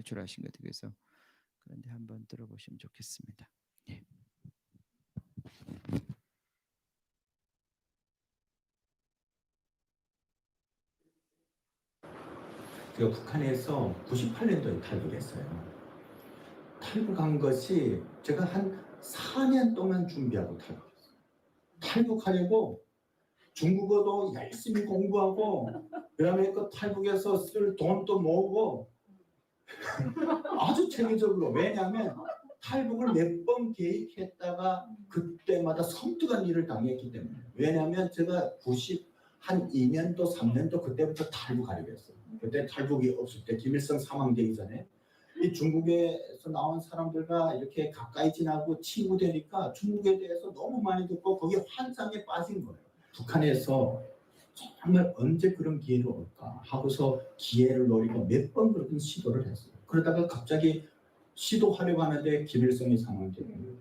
탈출하신 것에 대해서 그런데 한번 들어보시면 좋겠습니다. 예. 제가 북한에서 98년도에 탈북했어요. 탈북한 것이 제가 한 4년 동안 준비하고 탈북했어요. 탈북하려고 중국어도 열심히 공부하고 그다음에 그 탈북해서 쓸 돈도 모으고 아주 체계적으로. 왜냐하면 탈북을 몇 번 계획했다가 그때마다 섬뜩한 일을 당했기 때문에. 왜냐하면 제가 92년도 3년도 그때부터 탈북하려고 했어요. 그때 탈북이 없을 때 김일성 사망되기 전에 이 중국에서 나온 사람들과 이렇게 가까이 지나고 친구 되니까 중국에 대해서 너무 많이 듣고 거기에 환상에 빠진 거예요. 북한에서 정말 언제 그런 기회가 올까 하고서 기회를 노리고 몇 번 그런 시도를 했어요. 그러다가 갑자기 시도하려고 하는데 김일성이 사망되고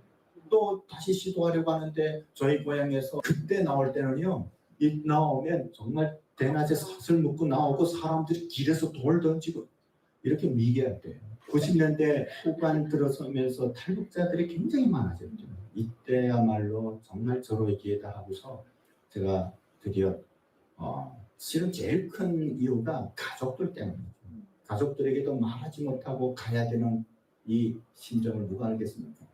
또 다시 시도하려고 하는데 저희 고향에서 그때 나올 때는요, 이 나오면 정말 대낮에 사슬 묶고 나오고 사람들이 길에서 돌 던지고 이렇게 미개했대요. 90년대 후반 들어서면서 탈북자들이 굉장히 많아졌죠. 이때야말로 정말 저로의 기회다 하고서 제가 드디어 실은 제일 큰 이유가 가족들 때문이죠. 가족들에게도 말하지 못하고 가야 되는 이 심정을 누가 알겠습니까?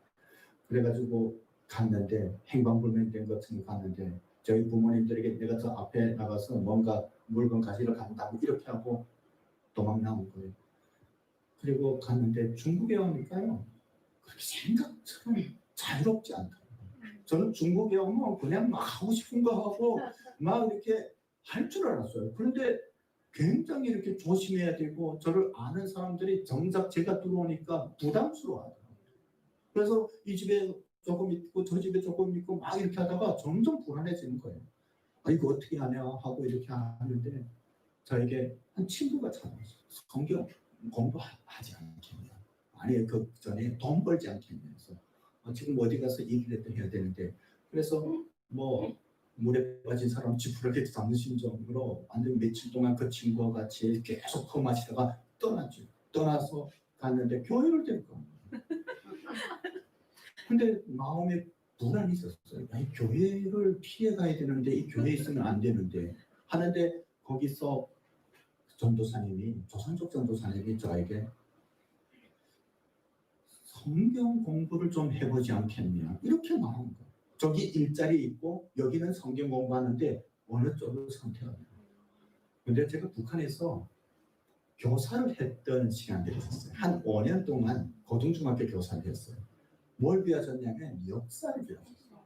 그래가지고 갔는데 행방불명된 것처럼 갔는데 저희 부모님들에게 내가 저 앞에 나가서 뭔가 물건 가지러 간다고 이렇게 하고 도망 나온 거예요. 그리고 갔는데 중국에 오니까요, 그렇게 생각처럼 자유롭지 않더라고요. 저는 중국에 오면 그냥 막 하고 싶은 거 하고 막 이렇게 할 줄 알았어요. 그런데 굉장히 이렇게 조심해야 되고 저를 아는 사람들이 정작 제가 들어오니까 부담스러워하더라고요. 그래서 이 집에 조금 있고 저 집에 조금 있고 막 이렇게 하다가 점점 불안해지는 거예요. 아, 이거 어떻게 하냐 하고 이렇게 하는데 저에게 한 친구가 찾아왔어요. 성경 공부하지 않겠냐. 아니 그 전에 돈 벌지 않겠냐면서 지금 어디 가서 일이라도 해야 되는데 그래서 뭐 물에 빠진 사람 지푸라기 잡는 심정으로 완전 며칠 동안 그 친구와 같이 계속 그 마시다가 떠났죠. 떠나서 갔는데 교회를 데리고 간 거예요. 근데 마음에 불안이 있었어요. 아니, 교회를 피해 가야 되는데 이 교회에 있으면 안 되는데 하는데 거기서 전도사님이 조선족 전도사님이 저에게 성경 공부를 좀 해보지 않겠냐 이렇게 말한 거예요. 저기 일자리 있고 여기는 성경 공부하는데 어느 쪽을 선택하냐. 근데 제가 북한에서 교사를 했던 시간들이 있었어요. 한 5년 동안 고등중학교 교사를 했어요. 뭘 배워줬냐면 역사를 배워줬어요.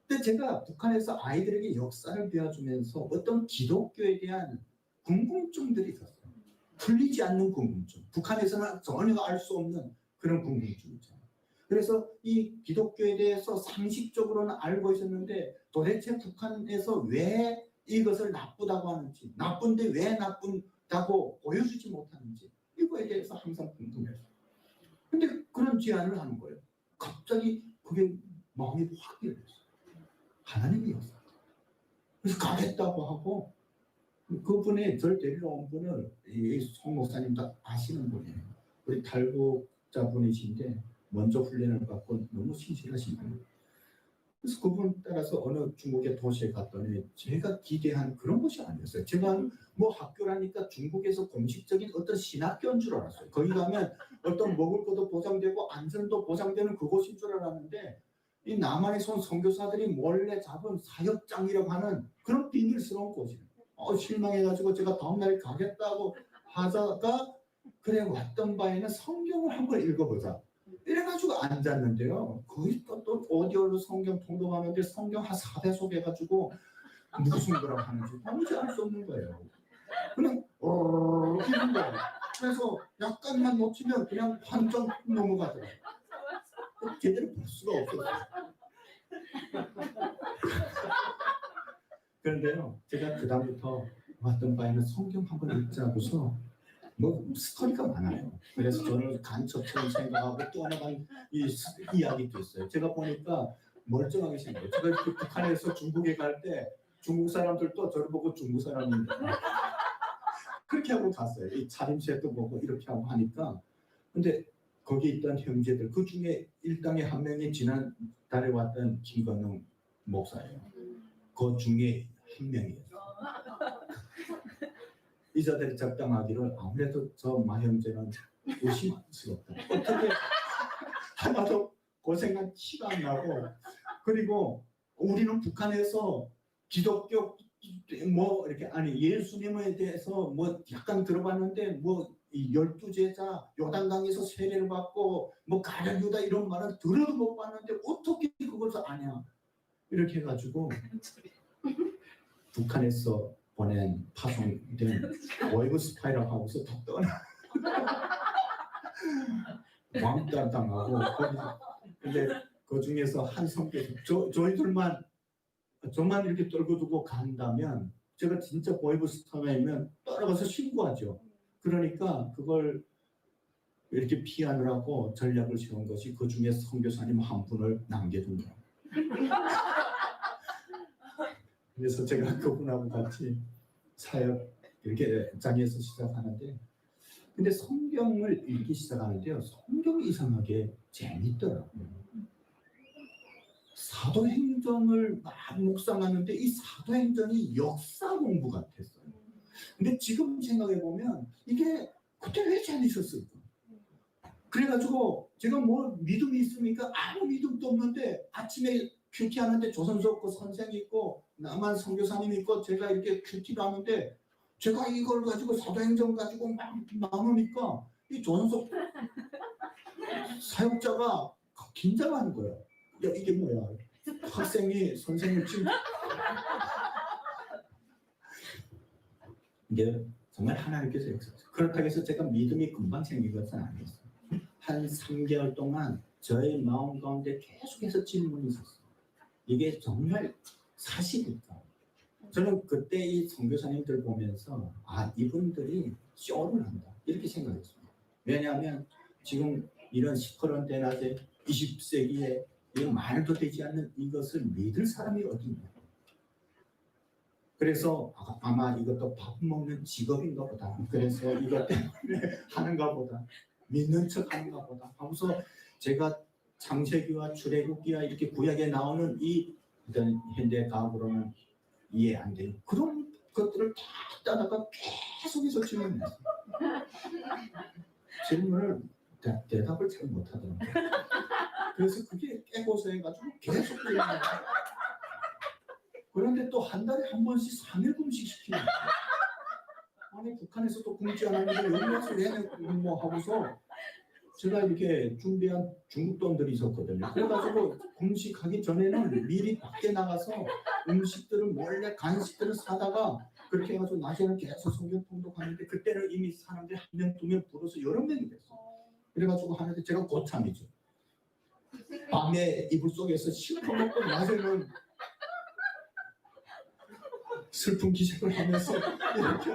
근데 제가 북한에서 아이들에게 역사를 배워주면서 어떤 기독교에 대한 궁금증들이 있었어요. 풀리지 않는 궁금증. 북한에서는 전혀 알 수 없는 그런 궁금증이죠. 그래서 이 기독교에 대해서 상식적으로는 알고 있었는데 도대체 북한에서 왜 이것을 나쁘다고 하는지, 나쁜데 왜 나쁘다고 보여주지 못하는지 이거에 대해서 항상 궁금했어요. 근데 그런 제안을 하는 거예요. 갑자기 그게 마음이 확 열렸어요. 하나님이었어요. 그래서 가겠다고 하고 그분이 저를 데리러 온 분을 이 송 목사님도 아시는 분이에요. 우리 탈북자분이신데 먼저 훈련을 받고 너무 신실하신 분이에요. 그래서 그분 따라서 어느 중국의 도시에 갔더니 제가 기대한 그런 곳이 아니었어요. 제가 뭐 학교라니까 중국에서 공식적인 어떤 신학교인 줄 알았어요. 거기 가면 어떤 먹을 것도 보장되고 안전도 보장되는 그곳인 줄 알았는데 이 남한에서 온 선교사들이 몰래 잡은 사역장이라고 하는 그런 비밀스러운 곳이에요. 실망해가지고 제가 다음날 가겠다고 하다가 그래 왔던 바에는 성경을 한번 읽어보자. 이래가지고 앉았는데요. 거의 또 오디오로 성경 통독하는데 성경 한 4배속 해가지고 무슨 거라고 하는지 도무지 알 수 없는 거예요. 그냥 이런 거예요. 그래서 약간만 놓치면 그냥 한점 넘어가더라고요. 제대로 볼 수가 없었어요. 그런데요, 제가 그 다음부터 왔던 바에는 성경 한번 읽자고서 뭐 스토리가 많아요. 그래서 저는 간첩처럼 생각하고 또 하나가 이야기도 있어요. 제가 보니까 멀쩡하게 생겨요. 제가 북한에서 중국에 갈 때 중국 사람들도 저를 보고 중국 사람인데 그렇게 하고 갔어요. 이 차림새도 보고 이렇게 하고 하니까. 근데 거기 있던 형제들 그 중에 일당의 한 명이 지난 달에 왔던 김건웅 목사예요. 그 중에 한 명이었어요. 이자들이 적당하기를 아무래도 저 마형제는 의심스럽다. 어떻게 하나도 고생한 티가 안 나고, 그리고 우리는 북한에서 기독교 뭐 이렇게 아니 예수님에 대해서 뭐 약간 들어봤는데 뭐 12제자 요단강에서 세례를 받고 뭐 가룟 유다 이런 말은 들어도 못 봤는데 어떻게 그것을 아냐 이렇게 해가지고 북한에서 보낸 파송된 월급 스파이럴 하고서 더 떠나 왕따 당하고. 근데 그 중에서 한 성교사 저희들만 저만 이렇게 떨고 두고 간다면 제가 진짜 보이브 스타면이면 따라가서 신고하죠. 그러니까 그걸 이렇게 피하느라고 전략을 세운 것이 그 중에 선교사님 한 분을 남겨둔 거예요. 그래서 제가 그분하고 같이 사역 이렇게 장에서 시작하는데, 근데 성경을 읽기 시작하는데요, 성경이 이상하게 재밌더라고요. 사도행전을 막 묵상하는데 이 사도행전이 역사 공부 같았어요. 근데 지금 생각해보면 이게 그때 왜 재밌었을까? 그래가지고 제가 뭐 믿음이 있습니까? 아무 믿음도 없는데 아침에 큐티 하는데 조선소 없고 선생이 있고 남한 선교사님 있고 제가 이렇게 큐티를 하는데 제가 이걸 가지고 사도행전 가지고 막 나누니까 이 조선소 사역자가 긴장하는 거예요. 야 이게 뭐야? 학생이 선생을 지금 이게 정말 하나님께서 역사하셨어요. 그렇다고 해서 제가 믿음이 금방 생긴 것은 아니었어요. 한 3개월 동안 저의 마음 가운데 계속해서 질문이 있었어요. 이게 정말 사실일까? 저는 그때 이 선교사님들 보면서 아 이분들이 쇼를 한다 이렇게 생각했어요. 왜냐하면 지금 이런 시커먼 대낮에 20세기에 이 말도 되지 않는 이것을 믿을 사람이 어디 있냐. 그래서 아마 이것도 밥 먹는 직업인가 보다. 그래서 이것 때문에 하는가 보다. 믿는 척 하는가 보다 하면서 제가 창세기와 출애굽기와 이렇게 구약에 나오는 이 현대 과학으로는 이해 안 돼요. 그런 것들을 다 따다가 계속해서 질문했어요. 질문을 대답을 잘 못하더라고요. 그래서 그게 깨고서해가지고 계속 질문해요. 그런데 또 한 달에 한 번씩 3일 금식 시키는 거예요. 아니 북한에서도 굶지 않았는데 여기 와서 왜 뭐 하고서 제가 이렇게 준비한 중국 돈들이 있었거든요. 그래가지고 금식하기 전에는 미리 밖에 나가서 음식들을 몰래 간식들을 사다가 그렇게 해가지고 낮에는 계속 성경 통독하는데 그때는 이미 사람들이 1명, 2명 불어서 여러 명이 됐어요. 그래가지고 하는데 제가 고참이죠. 밤에 이불 속에서 실컷 먹고 낮에는 슬픈 기색을 하면서 이렇게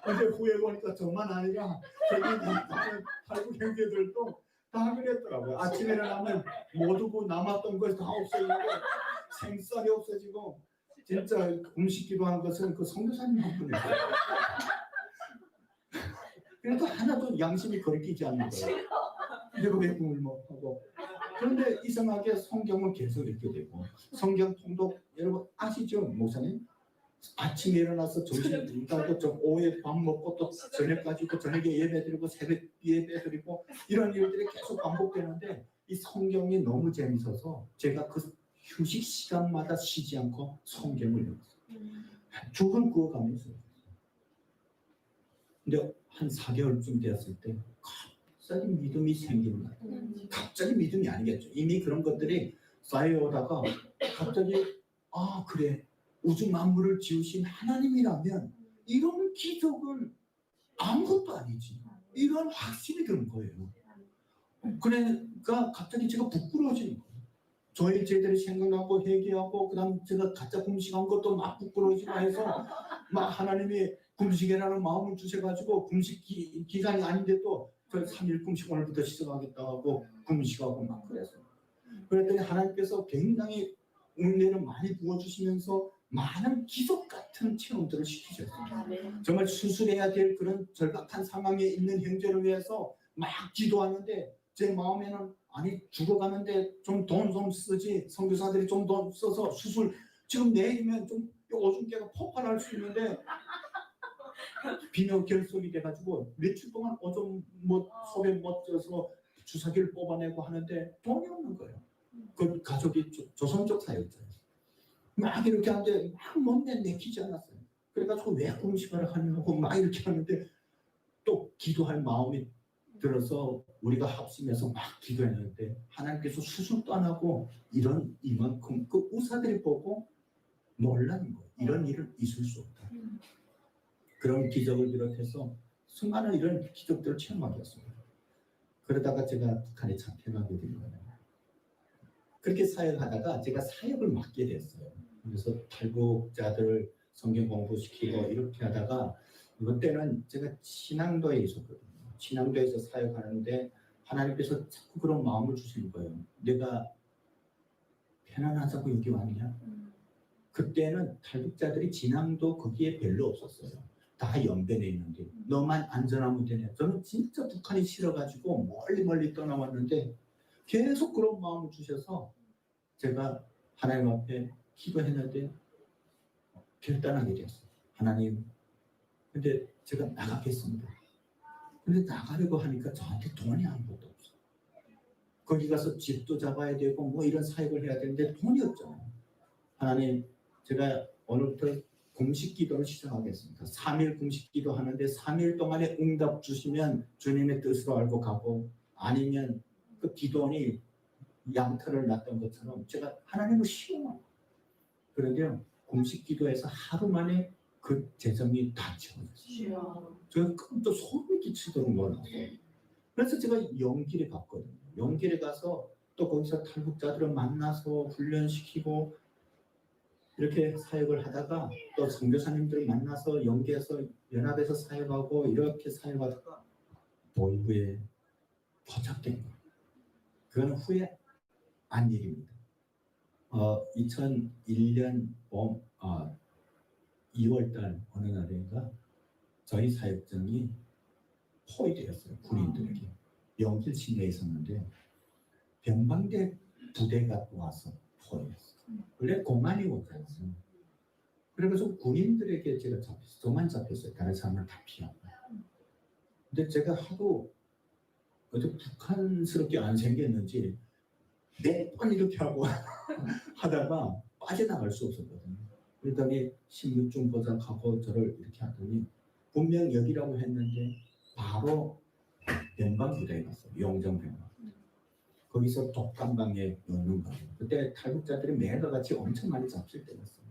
근데 후에 보니까 저만 아니라 저기 다른 한국 형제들도 다 그랬더라고요. 아침에 일어나면 모두 그 남았던 것이 다 없어지고 생쌀이 없어지고 진짜 음식 기도한 것은 그 선교사님 한 분이에요. 그래도 하나도 양심이 거리끼지 않는 거예요. 내가 왜 꿈을 못 하고. 그런데 이상하게 성경을 계속 읽게 되고 성경 통독 여러분 아시죠 목사님? 아침에 일어나서 점심 가고 좀 오후에 밥 먹고 또 저녁까지 또 저녁에 예배드리고 새벽 예배드리고 이런 일들이 계속 반복되는데 이 성경이 너무 재밌어서 제가 그 휴식 시간마다 쉬지 않고 성경을 읽었어요. 죽을 구워가면서. 근데 한 4개월쯤 되었을 때 갑자기 믿음이 생기는 거예요. 갑자기 믿음이 아니겠죠. 이미 그런 것들이 쌓여오다가 갑자기 아 그래 우주 만물을 지으신 하나님이라면 이런 기적은 아무것도 아니지. 이런 확신이 드는 거예요. 그러니까 갑자기 제가 부끄러워지는 거예요. 저희 제들이 생각나고 회개하고 그다음 제가 가짜 금식한 것도 막 부끄러워지고 해서 막 하나님이 금식이라는 마음을 주셔가지고 금식 기간이 아닌데도 그 3일 금식 오늘부터 시작하겠다 하고 금식하고 막 그래서 그랬더니 하나님께서 굉장히 은혜를 많이 부어주시면서 많은 기적 같은 체험들을 시키셨어요. 아멘. 정말 수술해야 될 그런 절박한 상황에 있는 형제를 위해서 막 기도하는데 제 마음에는 아니 죽어가는데 좀 돈 좀 쓰지, 선교사들이 좀 돈 써서 수술 지금 내일이면 좀 오줌깨가 폭발할 수 있는데 비뇨결석이 돼가지고 며칠 동안 오줌 속에 멎어서 주사기를 뽑아내고 하는데 돈이 없는 거예요. 그 가족이 조선족 사역자예요. 막 이렇게 하는데 막 못내 내키지 않았어요. 그래가지고 왜 금식을 하냐고 막 이렇게 하는데 또 기도할 마음이 들어서 우리가 합심해서 막 기도했는데 하나님께서 수술도 안 하고 이만큼 그 의사들이 보고 놀라는 거예요. 이런 일은 있을 수 없다. 그런 기적을 비롯해서 수많은 이런 기적들을 체험하게 했습니다. 그러다가 제가 북한에 잡혀가게 된 거예요. 그렇게 사역하다가 제가 사역을 맡게 됐어요. 그래서 탈북자들 성경 공부시키고 이렇게 하다가 그때는 제가 친앙도에 있었거든요. 친앙도에서 사역하는데 하나님께서 자꾸 그런 마음을 주시는 거예요. 내가 편안하자고 여기 왔냐? 그때는 탈북자들이 진앙도 거기에 별로 없었어요. 다 연변에 있는데 너만 안전하면 되냐. 저는 진짜 북한이 싫어가지고 멀리 떠나왔는데 계속 그런 마음을 주셔서 제가 하나님 앞에 기도했는데 결단하게 되었어요. 하나님, 근데 제가 나가겠습니다. 근데 나가려고 하니까 저한테 돈이 아무것도 없어요. 거기 가서 집도 잡아야 되고 뭐 이런 사역을 해야 되는데 돈이 없잖아요. 하나님, 제가 오늘부터 금식 기도를 시작하겠습니다. 3일 금식 기도 하는데 3일 동안에 응답 주시면 주님의 뜻으로 알고 가고 아니면 그 기도원이 양털을 놨던 것처럼 제가 하나님을 시험합니다. 그런데요, 금식 기도에서 하루 만에 그 재정이 다 채워졌어요. 제가 또 소름이 끼치도록 놀랐어요. 그래서 제가 영길에 갔거든요. 영길에 가서 또 거기서 탈북자들을 만나서 훈련시키고 이렇게 사역을 하다가 또 선교사님들을 만나서 연계해서 연합에서 사역하고 이렇게 사역하다가 도의부에 포착된 거예요. 그건 후에 안 일입니다. 2001년 2월달 어느 날인가 저희 사역장이 포위되었어요. 군인들에게. 영길 시내에 있었는데 변방대 부대가 와서 포위했어요. 원래 공안이 오잖아요. 그래서 군인들에게 제가 잡혔어요. 저만 잡혔어요. 다른 사람을 다 피하고. 근데 제가 하도 어제 북한스럽게 안 생겼는지 매번 이렇게 하고 하다가 빠져나갈 수 없었거든요. 그러더니 16중 보장하고 저를 이렇게 하더니 분명 여기라고 했는데 바로 변방부대에 갔어요. 용정변방. 거기서 독감방에 넣는 거예요. 그때 탈북자들이 매일같이 엄청 많이 잡힐 때였어요.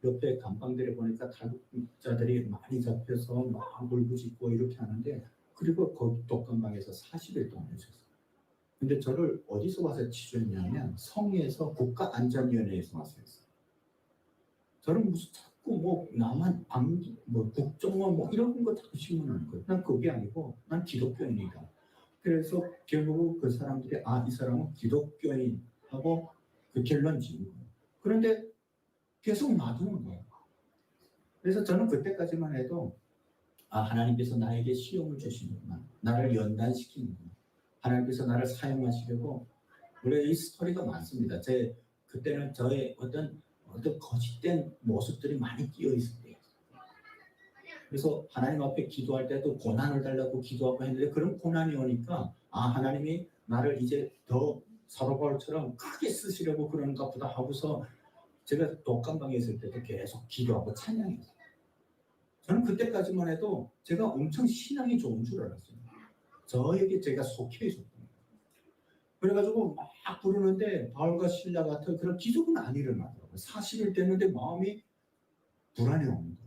옆에 감방들에 보니까 탈북자들이 많이 잡혀서 막 울부짖고 이렇게 하는데 그리고 거기 독감방에서 40일 동안 있었어요. 근데 저를 어디서 와서 취조했냐면 성에서 국가안전위원회에서 와서 했어요. 저는 무슨 자꾸 뭐 나만 뭐 국정원 뭐 이런 거 자꾸 신문하는 거예요. 난 그게 아니고 난 기독교인이다. 그래서 결국 그 사람들이 이 사람은 기독교인하고 그 결론 지은 거예요. 그런데 계속 놔두는 거예요. 그래서 저는 그때까지만 해도 하나님께서 나에게 시험을 주시는구나. 나를 연단시키는구나. 하나님께서 나를 사용하시려고. 원래 이 스토리가 많습니다. 그때는 저의 어떤 거짓된 모습들이 많이 끼어 있을 때예요. 그래서 하나님 앞에 기도할 때도 고난을 달라고 기도하고 했는데 그런 고난이 오니까 하나님이 나를 이제 더 사로바울처럼 크게 쓰시려고 그런가 보다 하고서 제가 독감방에 있을 때도 계속 기도하고 찬양했어요. 저는 그때까지만 해도 제가 엄청 신앙이 좋은 줄 알았어요. 저에게 제가 속해 있었던 거예요. 그래가지고 막 부르는데 바울과 실라 같은 그런 기적은 안 일어나더라고요. 40일 됐는데 마음이 불안해오는 거예요.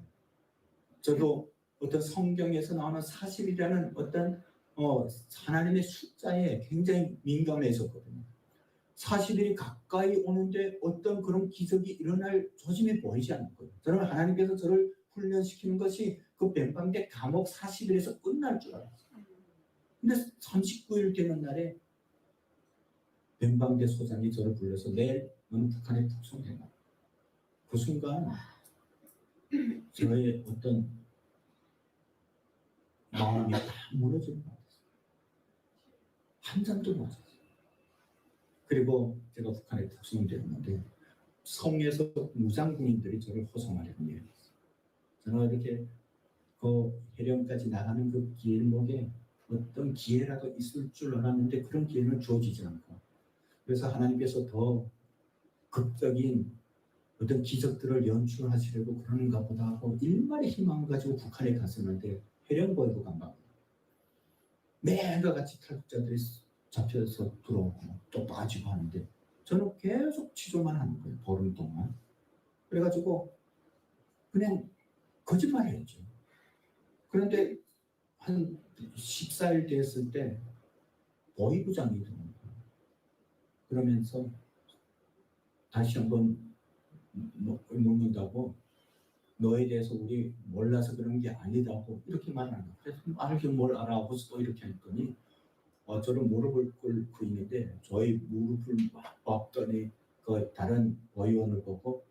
저도 어떤 성경에서 나오는 40이라는 어떤 하나님의 숫자에 굉장히 민감해졌거든요. 40일이 가까이 오는데 어떤 그런 기적이 일어날 조짐이 보이지 않는 거예요. 저는 하나님께서 저를 훈련시키는 것이 그 변방대 감옥 40일에서 끝날 줄 알았어요. 근데 39일 되는 날에 변방대 소장이 저를 불러서 내일 너는 북한에 북송된다. 그 순간 저의 어떤 마음이 다 무너지는 것 같았어요. 한 잠도 못 잤어요. 그리고 제가 북한에 북송되었는데 성에서 무장군인들이 저를 호송하려고 해요. 저는 이렇게 그 해령까지 나가는 그 길목에 어떤 기회라도 있을 줄 알았는데 그런 기회는 주어지지 않고, 그래서 하나님께서 더 극적인 어떤 기적들을 연출하시려고 그러는가 보다 하고 일말의 희망을 가지고 북한에 갔었는데 해령보이고 간다. 매일과 같이 탈북자들이 잡혀서 들어오고 또 빠지고 하는데 저는 계속 취조만 하는 거예요. 보름 동안. 그래가지고 그냥 거짓말을 했죠. 그런데 한 14일 됐을 때 보위부장이 들어온 거예요. 그러면서 다시 한번 묻는다고, 너에 대해서 우리 몰라서 그런 게 아니다고 이렇게 말하는 거예요. 그래서 알긴 뭘 알아 하고 또 이렇게 했더니 저는 무릎을 꿇고 있는데 저희 무릎을 막 꺾더니 그 다른 의원을 보고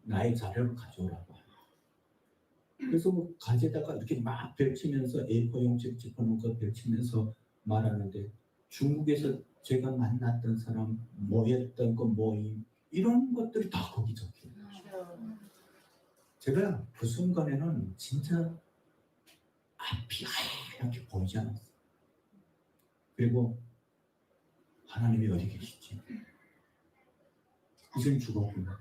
나의 자료를 가져오라고 해요. 그래서 뭐 가져다가 이렇게 막 펼치면서 A4 용지 집어넣은 거 펼치면서 말하는데 중국에서 제가 만났던 사람, 모였던 거 모임 이런 것들이 다 거기 적혀요. 제가 그 순간에는 진짜 앞이 하얗게 보이지 않았어요. 그리고 하나님이 어디 계시지? 이젠 죽었구나.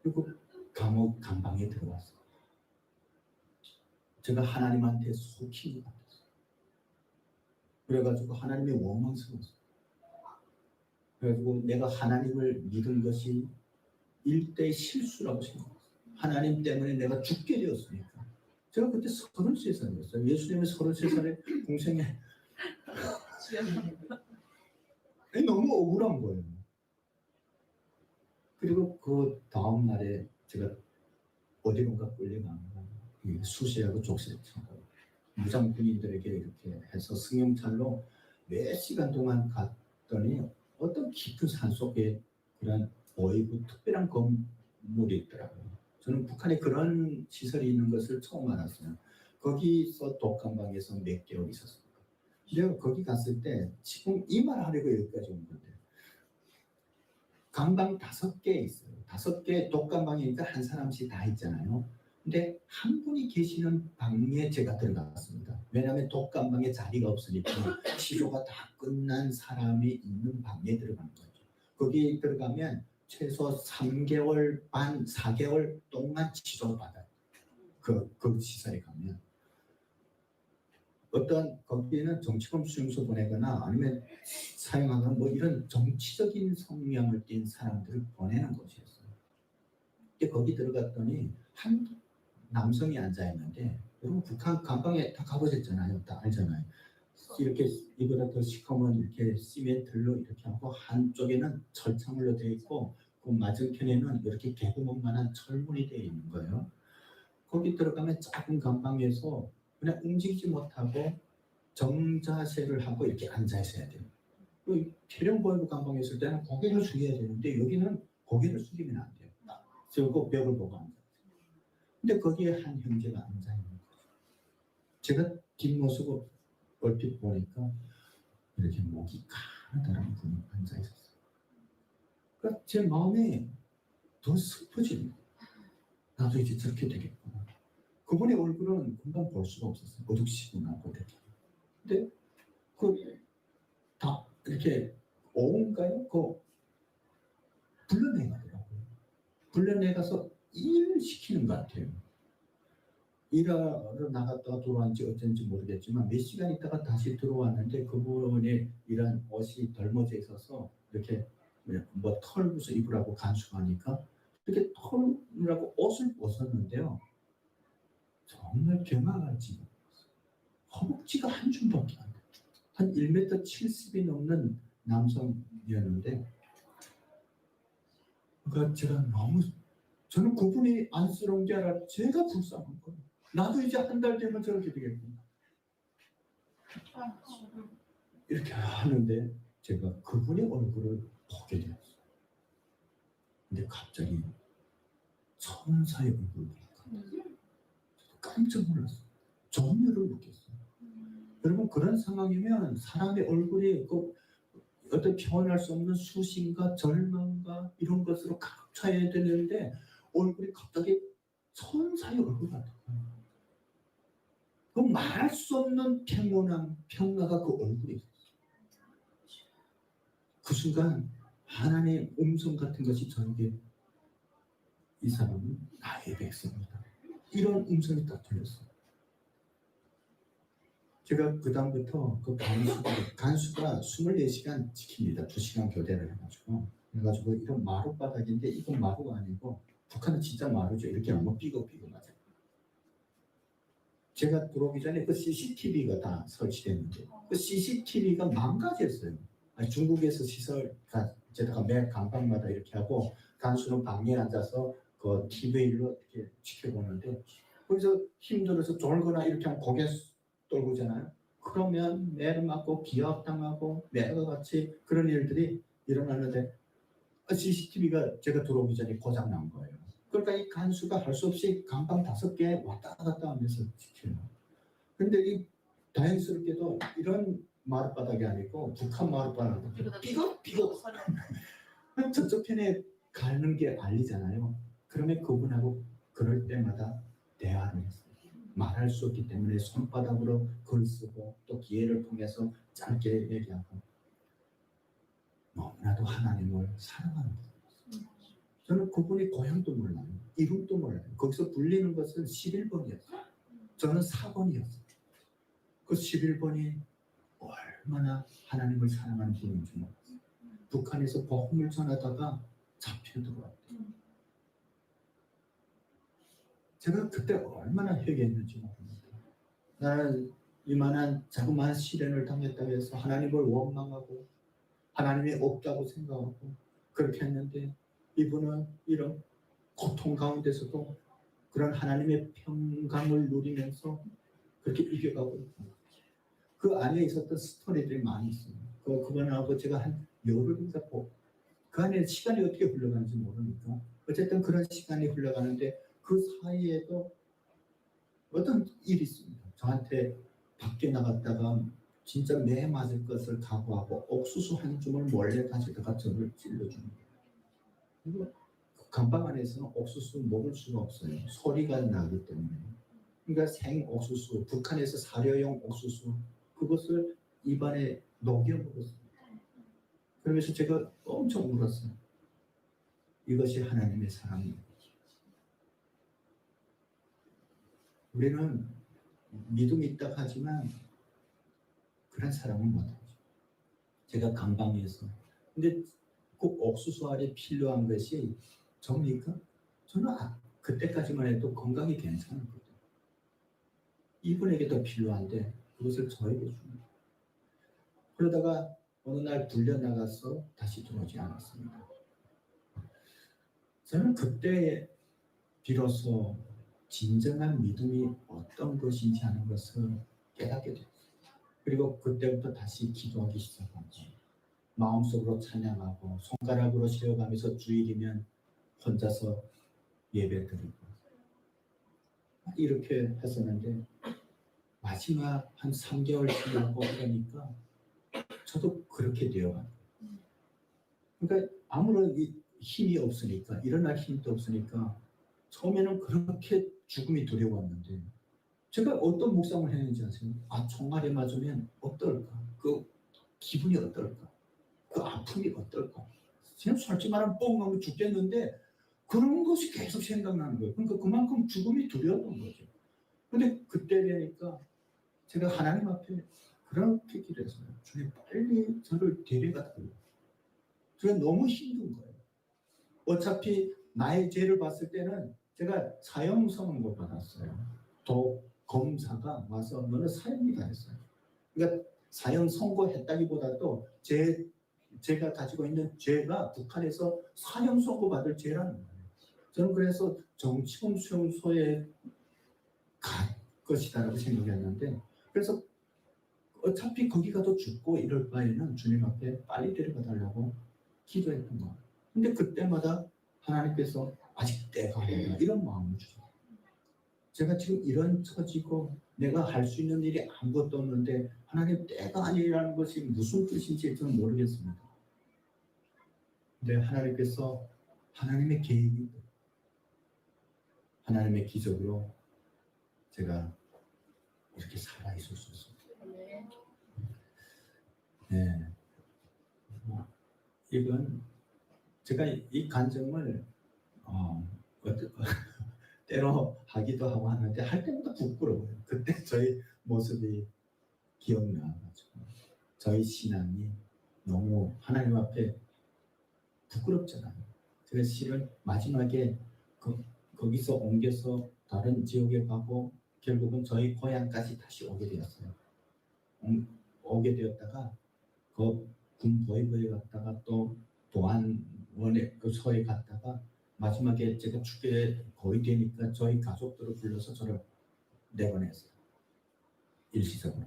그리고 감옥 감방에 들어왔어요. 제가 하나님한테 속힌 것 같았어요. 그래가지고 하나님의 원망스러웠어요. 그래가지고 내가 하나님을 믿은 것이 일대 실수라고 생각했어요. 하나님 때문에 내가 죽게 되었으니까. 제가 그때 33살이었어요. 예수님이 33살에 공생에 너무 억울한 거예요. 그리고 그 다음 날에 제가 어디론가 끌려가는 거예요. 수시하고 족쇄처럼 무장군인들에게 이렇게 해서 승용차로 몇 시간 동안 갔더니 어떤 깊은 산속에 그런 보이고 특별한 건물이 있더라고요. 저는 북한에 그런 시설이 있는 것을 처음 알았어요. 거기서 독감방에서 몇 개월 있었습니다. 내가 거기 갔을 때 지금 이 말 하려고 여기까지 온 건데 감방 5개 있어요. 5개 독감방이니까 한 사람씩 다 있잖아요. 근데 한 분이 계시는 방에 제가 들어갔습니다. 왜냐하면 독감방에 자리가 없으니까 치료가 다 끝난 사람이 있는 방에 들어가는 거죠. 거기 들어가면 최소 3개월 반, 4개월 동안 치료를 받아요. 그 시설에 가면. 어떤 거기에는 정치범 수용소 보내거나 아니면 사용하거나 뭐 이런 정치적인 성향을 띤 사람들을 보내는 곳이었어요. 근데 거기 들어갔더니 한 남성이 앉아 있는데, 여러분 북한 감방에 다 가보셨잖아요. 다 알잖아요. 이렇게 이보다 더 시커먼 이렇게 시멘트로 이렇게 하고 한쪽에는 철창으로 되어 있고 그 맞은편에는 이렇게 개구멍만한 철문이 되어 있는 거예요. 거기 들어가면 작은 감방에서 그냥 움직이지 못하고 정자세를 하고 이렇게 앉아 있어야 돼요. 태령보이고 감방에 있을 때는 고개를 숙여야 되는데 여기는 고개를 숙이면 안 돼요. 저거 벽을 보고 앉아. 근데 거기에 한 형제가 앉아 있는 거죠. 제가 뒷모습을 얼핏 보니까 이렇게 목이 가느다란 분이 앉아 있었어요. 그러니까 제 마음이 더 슬퍼지는 거예요. 나도 이제 저렇게 되겠구나. 그분의 얼굴은 금방 볼 수가 없었어요. 어둑시고 나고 이렇게. 근데 다 이렇게 오은가요? 불러내가더라고요. 불러내가서 일을 시키는 것 같아요. 일하러 나갔다가 들어왔는지 어쩐지 모르겠지만 몇 시간 있다가 다시 들어왔는데 그분의 이런 옷이 덜머져 있어서 이렇게 뭐 털부서 입으라고 간수하니까 이렇게 털이라고 옷을 벗었는데요. 정말 괴마같이 허벅지가 한 줌밖에 안 돼요. 한 1m 70이 넘는 남성이었는데 그러니까 제가 너무, 저는 그분이 안쓰러운 게 아니라 제가 불쌍한 거예요. 나도 이제 한 달 되면 저렇게 되겠구나. 이렇게 하는데 제가 그분의 얼굴을 보게 되었어요. 근데 갑자기 천사의 얼굴을 보니까 깜짝 놀랐어요. 전율을 느꼈어요. 여러분 그런 상황이면 사람의 얼굴이 그 어떤 표현할 수 없는 수심과 절망과 이런 것으로 가득 차야 되는데 얼굴이 갑자기 천사의 얼굴 같아요. 그 말할 수 없는 평온함, 평화가 그 얼굴에 있었어요. 그 순간 하나님의 음성 같은 것이 저에게 이 사람은 나의 백성이다. 이런 음성이 딱 들렸어요. 제가 그 다음부터 그 간수가 24시간 지킵니다. 2시간 교대를 해가지고 이런 마룻바닥인데 이건 마루가 아니고 북한은 진짜 마루죠. 이렇게 하면 삐걱삐걱 맞아요. 제가 들어오기 전에 그 CCTV가 다 설치됐는데 그 CCTV가 망가졌어요. 아니, 중국에서 시설가 제가 매 강방마다 이렇게 하고 간수는 방에 앉아서 그 TV로 이렇게 지켜보는데 거기서 힘들어서 졸거나 이렇게 하면 고개 떨구잖아요. 그러면 매를 맞고 기압당하고 매가 같이 그런 일들이 일어나는데 CCTV가 제가 들어오기 전에 고장 난 거예요. 그러니까 이 간수가 할 수 없이 강방 5개 왔다 갔다 하면서 지켜요. 근데 이 다행스럽게도 이런 마룻바닥이 아니고 북한 마룻바닥은 삐걱삐걱 저쪽 편에 가는 게 알리잖아요. 그러면 그분하고 그럴 때마다 대화를 했어요. 말할 수 없기 때문에 손바닥으로 글 쓰고 또 기회를 통해서 짧게 얘기하고 너무나도 하나님을 사랑하는 거예요. 저는 그분의 고향도 몰라요. 이름도 몰라요. 거기서 불리는 것은 11번이었어요. 저는 4번이었어요. 그 11번이 얼마나 하나님을 사랑하는 분인지 몰랐어요. 북한에서 복음을 전하다가 잡혀 들어왔대요. 제가 그때 얼마나 회개했는지 모릅니다. 나는 이만한 자그마한 시련을 당했다고 해서 하나님을 원망하고 하나님이 없다고 생각하고 그렇게 했는데 이분은 이런 고통 가운데서도 그런 하나님의 평강을 누리면서 그렇게 이겨가고 있고 그 안에 있었던 스토리들이 많이 있어요. 그분하고 제가 한 열흘인가 그 안에 시간이 어떻게 흘러가는지 모르니까 어쨌든 그런 시간이 흘러가는데 그 사이에도 어떤 일이 있습니다. 저한테 밖에 나갔다가 진짜 매 맞을 것을 각오하고 옥수수 한 줌을 몰래 가져다가 저를 찔러주는 거예요. 그리고 감방 안에서는 옥수수 먹을 수가 없어요. 소리가 나기 때문에. 그러니까 생 옥수수, 북한에서 사료용 옥수수 그것을 입안에 녹여 먹었습니다. 그러면서 제가 엄청 울었어요. 이것이 하나님의 사랑입니다. 우리는 믿음이 있다 하지만 그런 사랑은 못하죠. 제가 감방에서 근데 꼭 옥수수 알이 필요한 것이 접니까? 저는 그때까지만 해도 건강이 괜찮았거든요. 이분에게 더 필요한데 그것을 저에게 줍니다. 그러다가 어느 날 불려나가서 다시 들어오지 않았습니다. 저는 그때 비로소 진정한 믿음이 어떤 것인지 하는 것을 깨닫게 됐어요. 그리고 그때부터 다시 기도하기 시작한 거예요. 마음속으로 찬양하고 손가락으로 세어가면서 주일이면 혼자서 예배 드리고 이렇게 했었는데 마지막 한 3개월 지나고 그러니까 저도 그렇게 되어가요. 그러니까 아무런 힘이 없으니까 일어날 힘도 없으니까 처음에는 그렇게 죽음이 두려웠는데 제가 어떤 묵상을 했는지 아세요? 총알에 맞으면 어떨까? 그 기분이 어떨까? 그 아픔이 어떨까? 그냥 솔직히 말하면 뻥 하면 죽겠는데 그런 것이 계속 생각나는 거예요. 그러니까 그만큼 죽음이 두려웠던 거죠. 근데 그때 되니까 제가 하나님 앞에 그렇게 기도했어요. 주님 빨리 저를 데려가 달라고. 제가 너무 힘든 거예요. 어차피 나의 죄를 봤을 때는 제가 사형 선고 받았어요. 또 검사가 와서 너는 사형이다 했어요. 그러니까 사형 선고했다기보다도 제가 가지고 있는 죄가 북한에서 사형 선고받을 죄라는 거예요. 저는 그래서 정치범 수용소에 갈 것이다라고 생각했는데 그래서 어차피 거기 가도 죽고 이럴 바에는 주님 앞에 빨리 데려가 달라고 기도했던 거예요. 근데 그때마다 하나님께서 아직 때가 아니다 이런 마음을 주세요. 제가 지금 이런 처지고 내가 할 수 있는 일이 아무것도 없는데 하나님 때가 아니라는 것이 무슨 뜻인지 저는 모르겠습니다. 근데 하나님께서 하나님의 계획이 하나님의 기적으로 제가 이렇게 살아 있을 수 있습니다. 네. 이건 제가 이 간증을 때로 하기도 하고 하는데 할 때마다 부끄러워요. 그때 저희 모습이 기억나가지고 저희 신앙이 너무 하나님 앞에 부끄럽잖아요. 그래서 실은 마지막에 거기서 옮겨서 다른 지역에 가고 결국은 저희 고향까지 다시 오게 되었어요. 오게 되었다가 그 군보위부에 갔다가 또 도안원에 그 서에 갔다가 마지막에 제가 죽게 거의 되니까 저희 가족들을 불러서 저를 내보냈어요. 일시적으로.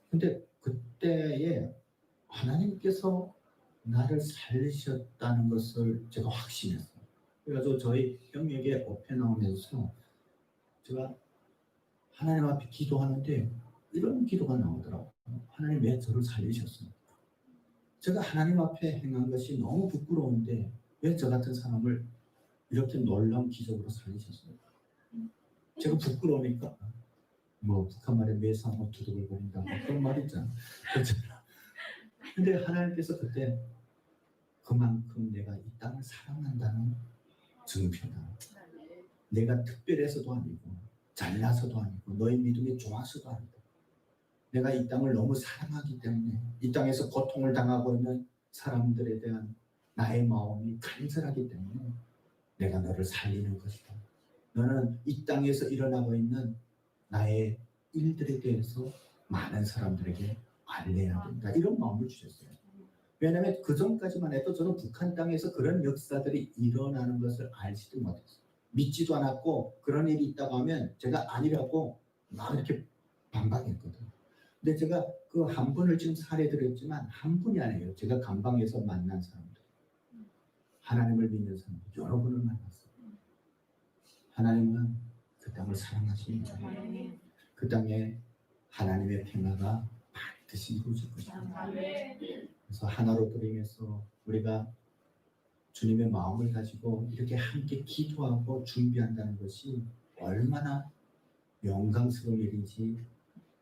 근데 그때에 하나님께서 나를 살리셨다는 것을 제가 확신했어요. 그래서 저희 병역에 업해 나오면서 제가 하나님 앞에 기도하는데 이런 기도가 나오더라고요. 하나님 왜 저를 살리셨습니까? 제가 하나님 앞에 행한 것이 너무 부끄러운데 왜 저 같은 사람을 이렇게 놀라운 기적으로 살리셨습니까? 제가 부끄러우니까 뭐 북한 말에 매사하고 두들거린다 그런 말 있잖아. 근데 하나님께서 그때 그만큼 내가 이 땅을 사랑한다는 증표다. 내가 특별해서도 아니고 잘나서도 아니고 너의 믿음이 좋아서도 아니다. 내가 이 땅을 너무 사랑하기 때문에 이 땅에서 고통을 당하고 있는 사람들에 대한 나의 마음이 간절하기 때문에 내가 너를 살리는 것이다. 너는 이 땅에서 일어나고 있는 나의 일들에 대해서 많은 사람들에게 알려야 된다. 이런 마음을 주셨어요. 왜냐하면 그 전까지만 해도 저는 북한 땅에서 그런 역사들이 일어나는 것을 알지도 못했어요. 믿지도 않았고 그런 일이 있다고 하면 제가 아니라고 막 이렇게 반박했거든요. 근데 제가 그 한 분을 지금 사례드렸지만 한 분이 아니에요. 제가 감방에서 만난 사람들, 하나님을 믿는 사람들 여러 분을 만났어요. 하나님은 그 땅을 사랑하십니다. 그 땅에 하나님의 평화가 반드시 이루어질 것입니다. 그래서 하나로 드림에서 우리가 주님의 마음을 가지고 이렇게 함께 기도하고 준비한다는 것이 얼마나 영광스러운 일인지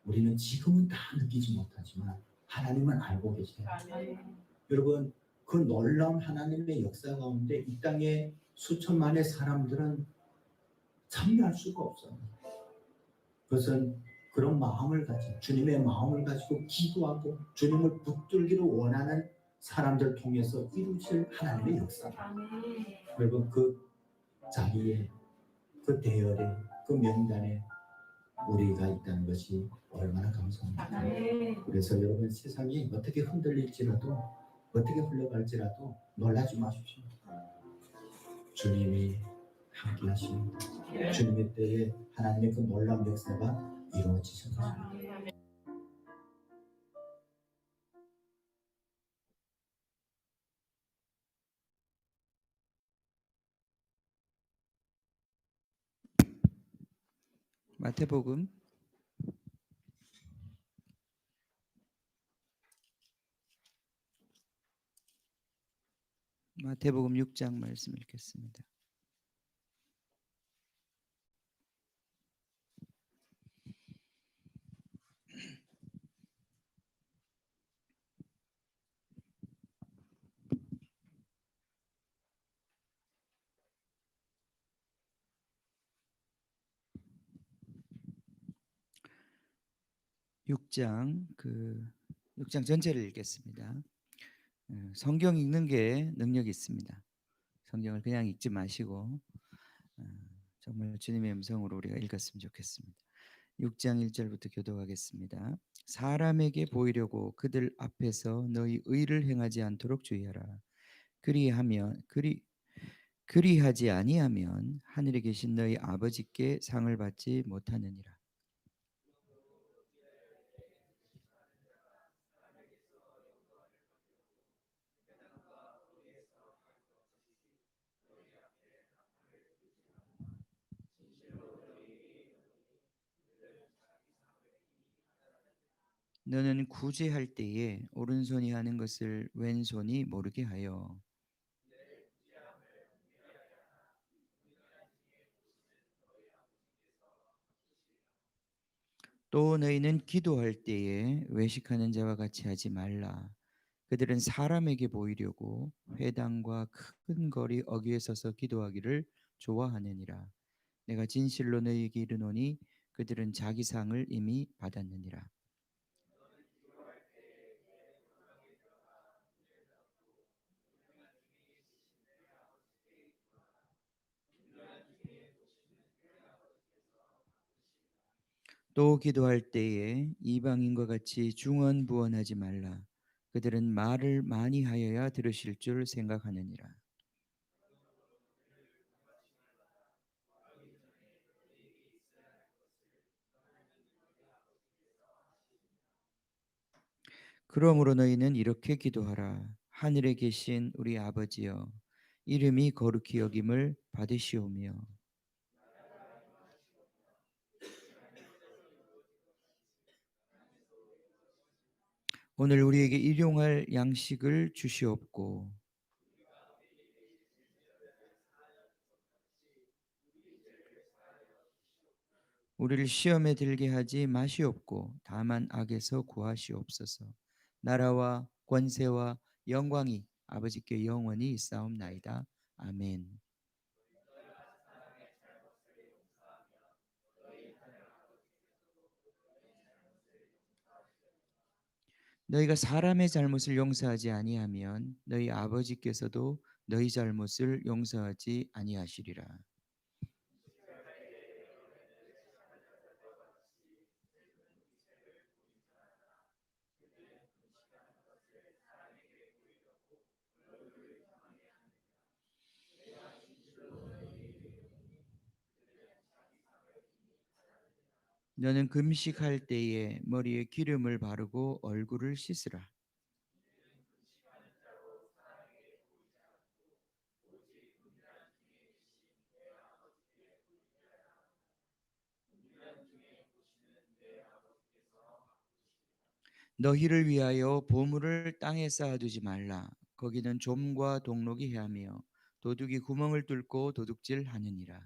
우리는 지금은 다 느끼지 못하지만 하나님은 알고 계세요. 여러분 그 놀라운 하나님의 역사 가운데 이 땅에 수천만의 사람들은 참여할 수가 없어요. 그것은 그런 마음을 가지고 주님의 마음을 가지고 기도하고 주님을 붙들기를 원하는 사람들 통해서 이루실 하나님의 역사다. 여러분 그 자리에 그 대열에 그 명단에 우리가 있다는 것이 얼마나 감사합니다. 그래서 여러분 세상이 어떻게 흔들릴지라도 어떻게 흘러갈지라도 놀라지 마십시오. 주님이 함께 하십니다. 주님의 때에 하나님의 그 놀라운 역사가 이루어지실 것입니다. 마태복음 6장 말씀 읽겠습니다. (6장) 6장 전체를 읽겠습니다. 성경 읽는 게 능력이 있습니다. 성경을 그냥 읽지 마시고 정말 주님의 음성으로 우리가 읽었으면 좋겠습니다. 6장 1절부터 교독하겠습니다. 사람에게 보이려고 그들 앞에서 너희 의를 행하지 않도록 주의하라. 그리하지 아니하면 하늘에 계신 너희 아버지께 상을 받지 못하느니라. 너는 구제할 때에 오른손이 하는 것을 왼손이 모르게 하여 또 너희는 기도할 때에 외식하는 자와 같이 하지 말라. 그들은 사람에게 보이려고 회당과 큰 거리 어귀에 서서 기도하기를 좋아하느니라. 내가 진실로 너희에게 이르노니 그들은 자기 상을 이미 받았느니라. 또 기도할 때에 이방인과 같이 중언부언하지 말라. 그들은 말을 많이 하여야 들으실 줄 생각하느니라. 그러므로 너희는 이렇게 기도하라. 하늘에 계신 우리 아버지여, 이름이 거룩히 여김을 받으시오며, 오늘 우리에게 일용할 양식을 주시옵고, 우리를 시험에 들게 하지 마시옵고, 다만 악에서 구하시옵소서. 나라와 권세와 영광이 아버지께 영원히 있사옵나이다. 아멘. 너희가 사람의 잘못을 용서하지 아니하면 너희 아버지께서도 너희 잘못을 용서하지 아니하시리라. 너는 금식할 때에 머리에 기름을 바르고 얼굴을 씻으라. 너희를 위하여 보물을 땅에 쌓아두지 말라. 거기는 좀과 동록이 헤하며 도둑이 구멍을 뚫고 도둑질하느니라.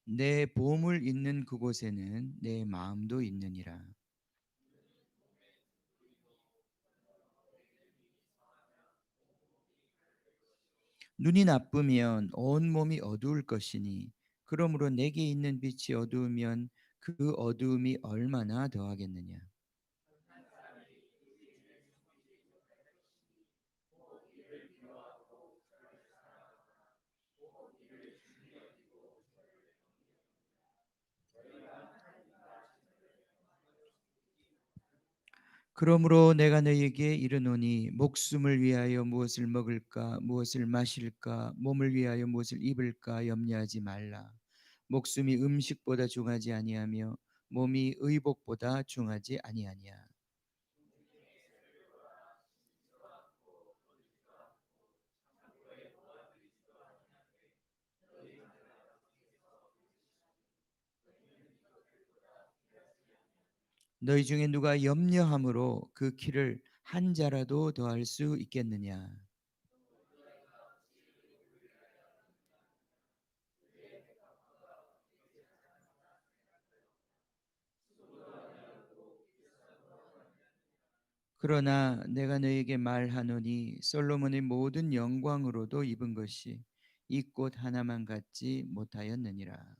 내 보물 있는 그곳에는 내 마음도 있느니라. 눈이 나쁘면 온 몸이 어두울 것이니 그러므로 내게 있는 빛이 어두우면 그 어두움이 얼마나 더하겠느냐. 그러므로 내가 너희에게 이르노니 목숨을 위하여 무엇을 먹을까 무엇을 마실까 몸을 위하여 무엇을 입을까 염려하지 말라. 목숨이 음식보다 중하지 아니하며 몸이 의복보다 중하지 아니하니야. 너희 중에 누가 염려함으로 그 키를 한 자라도 더할 수 있겠느냐. 그러나 내가 너에게 말하노니 솔로몬의 모든 영광으로도 입은 것이 이 꽃 하나만 갖지 못하였느니라.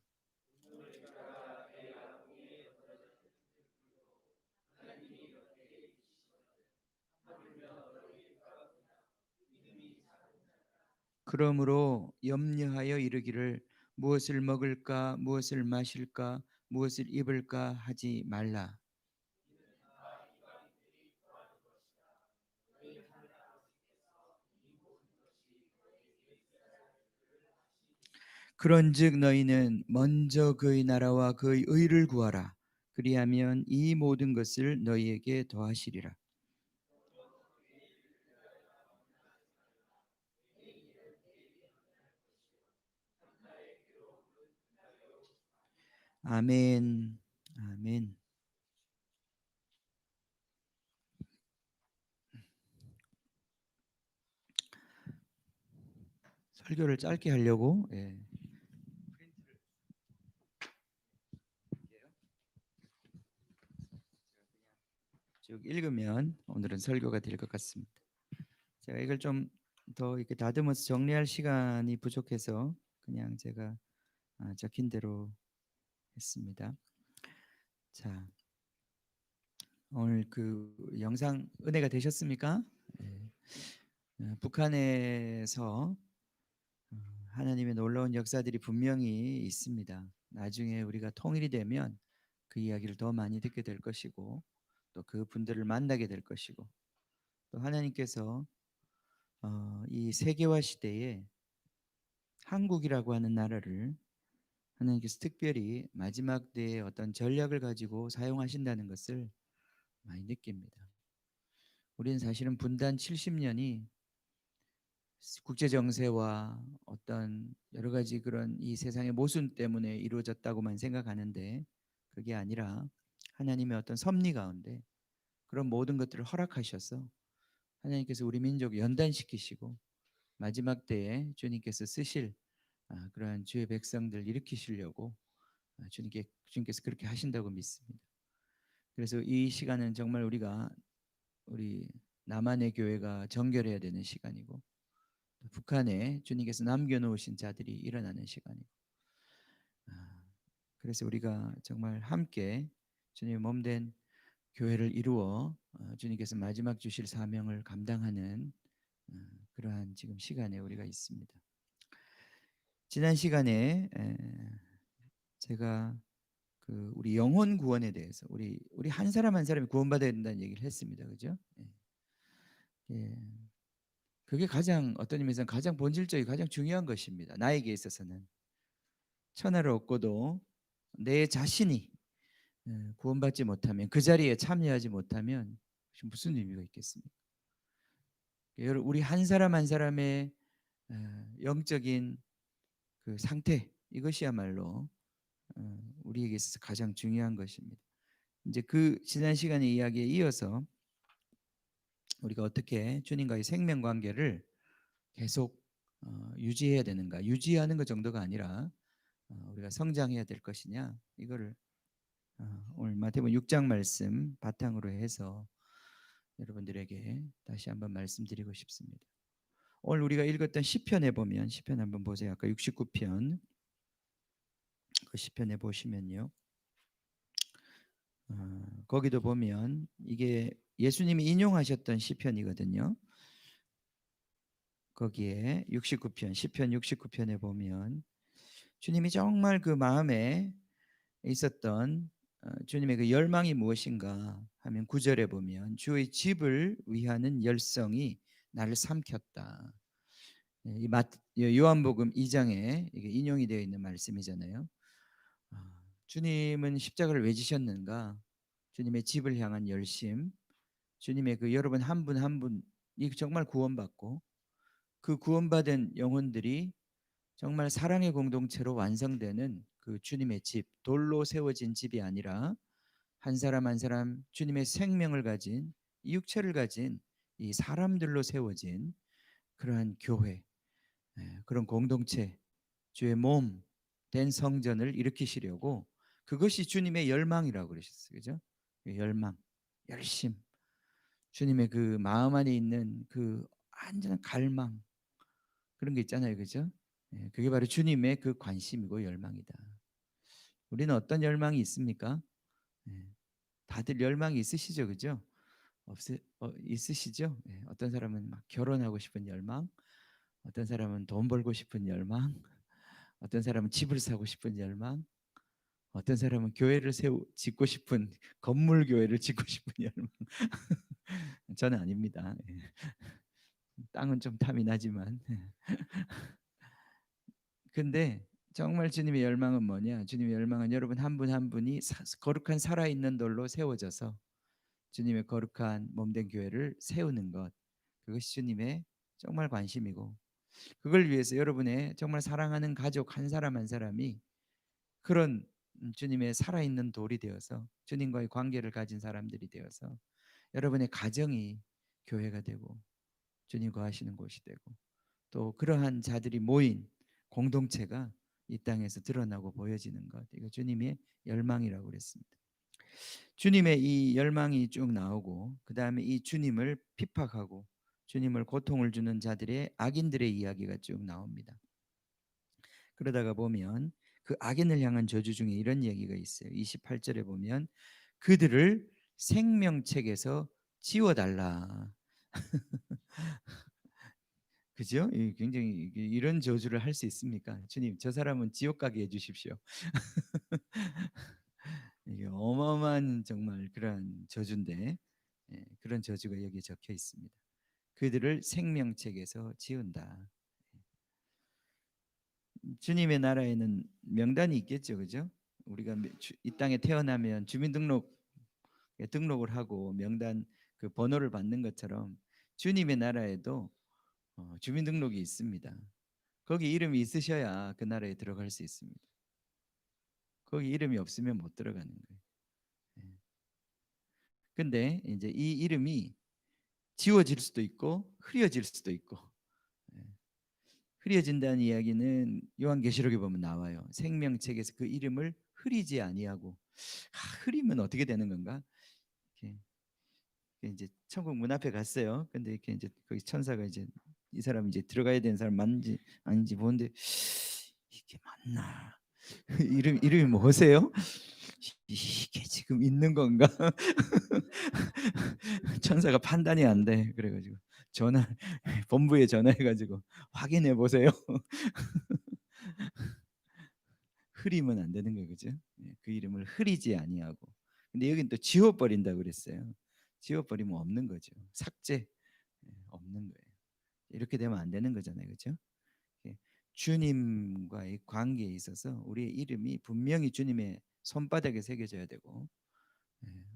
그러므로 염려하여 이르기를 무엇을 먹을까 무엇을 마실까 무엇을 입을까 하지 말라. 그런즉 너희는 먼저 그의 나라와 그의 의를 구하라. 그리하면 이 모든 것을 너희에게 더하시리라. 아멘. 아멘. 설교를 짧게 하려고 쭉 읽으면 오늘은 설교가 될 것 같습니다. 제가 이걸 좀 더 이렇게 다듬어서 정리할 시간이 부족해서 그냥 제가 적힌 대로 했습니다. 자, 오늘 그 영상 은혜가 되셨습니까? 예. 북한에서 하나님의 놀라운 역사들이 분명히 있습니다. 나중에 우리가 통일이 되면 그 이야기를 더 많이 듣게 될 것이고 또 그 분들을 만나게 될 것이고 또 하나님께서 이 세계화 시대에 한국이라고 하는 나라를 하나님께서 특별히 마지막 때의 어떤 전략을 가지고 사용하신다는 것을 많이 느낍니다. 우리는 사실은 분단 70년이 국제 정세와 어떤 여러 가지 그런 이 세상의 모순 때문에 이루어졌다고만 생각하는데 그게 아니라 하나님의 어떤 섭리 가운데 그런 모든 것들을 허락하셔서 하나님께서 우리 민족을 연단시키시고 마지막 때에 주님께서 쓰실 그러한 주의 백성들 일으키시려고 주님께서 그렇게 하신다고 믿습니다. 그래서 이 시간은 정말 우리 남한의 교회가 정결해야 되는 시간이고 북한에 주님께서 남겨놓으신 자들이 일어나는 시간이고 그래서 우리가 정말 함께 주님의 몸된 교회를 이루어 주님께서 마지막 주실 사명을 감당하는 그러한 지금 시간에 우리가 있습니다. 지난 시간에 제가 그 우리 영혼 구원에 대해서 우리 한 사람 한 사람이 구원받아야 된다는 얘기를 했습니다. 그죠? 예. 그게 가장 어떤 의미에서는 가장 본질적이고 가장 중요한 것입니다. 나에게 있어서는 천하를 얻고도 내 자신이 구원받지 못하면 그 자리에 참여하지 못하면 무슨 의미가 있겠습니까? 우리 한 사람 한 사람의 영적인 그 상태 이것이야말로 우리에게 있어서 가장 중요한 것입니다. 이제 그 지난 시간의 이야기에 이어서 우리가 어떻게 주님과의 생명 관계를 계속 유지해야 되는가? 유지하는 것 정도가 아니라 우리가 성장해야 될 것이냐? 이거를 오늘 마태복음 6장 말씀 바탕으로 해서 여러분들에게 다시 한번 말씀드리고 싶습니다. 오늘 우리가 읽었던 시편에 보면 시편 한번 보세요. 아까 69편 그 시편에 보시면요. 거기도 보면 이게 예수님이 인용하셨던 시편이거든요. 거기에 69편 시편 69편에 보면 주님이 정말 그 마음에 있었던 주님의 그 열망이 무엇인가 하면 9절에 보면 주의 집을 위하는 열성이 나를 삼켰다. 이 요한복음 2장에 이게 인용이 되어 있는 말씀이잖아요. 주님은 십자가를 왜 지셨는가? 주님의 집을 향한 열심, 주님의 그 여러분 한 분 한 분이 정말 구원받고 그 구원받은 영혼들이 정말 사랑의 공동체로 완성되는 그 주님의 집, 돌로 세워진 집이 아니라 한 사람 한 사람 주님의 생명을 가진 이 육체를 가진 이 사람들로 세워진 그러한 교회, 그런 공동체, 주의 몸 된 성전을 일으키시려고 그것이 주님의 열망이라고 그러셨어요. 그죠? 열망, 열심. 주님의 그 마음 안에 있는 그 완전한 갈망 그런 게 있잖아요. 그죠? 그게 바로 주님의 그 관심이고 열망이다. 우리는 어떤 열망이 있습니까? 예, 다들 열망이 있으시죠. 그죠? 있으시죠? 어떤 사람은 막 결혼하고 싶은 열망, 어떤 사람은 돈 벌고 싶은 열망, 어떤 사람은 집을 사고 싶은 열망, 어떤 사람은 교회를 짓고 싶은 건물 교회를 짓고 싶은 열망. 저는 아닙니다. 땅은 좀 탐이 나지만. 근데 정말 주님의 열망은 뭐냐? 주님의 열망은 여러분 한 분 한 분이 거룩한 살아있는 돌로 세워져서 주님의 거룩한 몸된 교회를 세우는 것. 그것이 주님의 정말 관심이고 그걸 위해서 여러분의 정말 사랑하는 가족 한 사람 한 사람이 그런 주님의 살아있는 돌이 되어서 주님과의 관계를 가진 사람들이 되어서 여러분의 가정이 교회가 되고 주님 거하시는 곳이 되고 또 그러한 자들이 모인 공동체가 이 땅에서 드러나고 보여지는 것, 이거 주님의 열망이라고 그랬습니다. 주님의 이 열망이 쭉 나오고 그 다음에 이 주님을 핍박하고 주님을 고통을 주는 자들의 악인들의 이야기가 쭉 나옵니다. 그러다가 보면 그 악인을 향한 저주 중에 이런 얘기가 있어요. 28절에 보면 그들을 생명책에서 지워달라. 그죠? 굉장히 이런 저주를 할 수 있습니까? 주님, 저 사람은 지옥 가게 해주십시오. 이게 어마어마한 정말 그런 저주인데, 그런 저주가 여기에 적혀 있습니다. 그들을 생명책에서 지운다. 주님의 나라에는 명단이 있겠죠, 그죠? 우리가 이 땅에 태어나면 등록을 하고 명단 그 번호를 받는 것처럼 주님의 나라에도 주민등록이 있습니다. 거기 이름이 있으셔야 그 나라에 들어갈 수 있습니다. 거기 이름이 없으면 못 들어가는 거예요. 예. 근데 이제 이 이름이 지워질 수도 있고 흐려질 수도 있고, 예. 흐려진다는 이야기는 요한계시록에 보면 나와요. 생명책에서 그 이름을 흐리지 아니하고, 흐리면 어떻게 되는 건가? 이렇게 이제 천국 문 앞에 갔어요. 근데 이렇게 이제 거기 천사가 이제 이 사람 이제 들어가야 되는 사람 맞는지 아닌지 보는데 이게 맞나? 이름이 뭐세요? 이게 지금 있는 건가? 천사가 판단이 안 돼. 그래가지고 본부에 전화해가지고 확인해 보세요. 흐리면 안 되는 거예요, 그죠? 그 이름을 흐리지 아니하고. 근데 여기는 또 지워버린다 그랬어요. 지워버리면 없는 거죠. 삭제, 없는 거예요. 이렇게 되면 안 되는 거잖아요, 그죠? 주님과의 관계에 있어서 우리의 이름이 분명히 주님의 손바닥에 새겨져야 되고,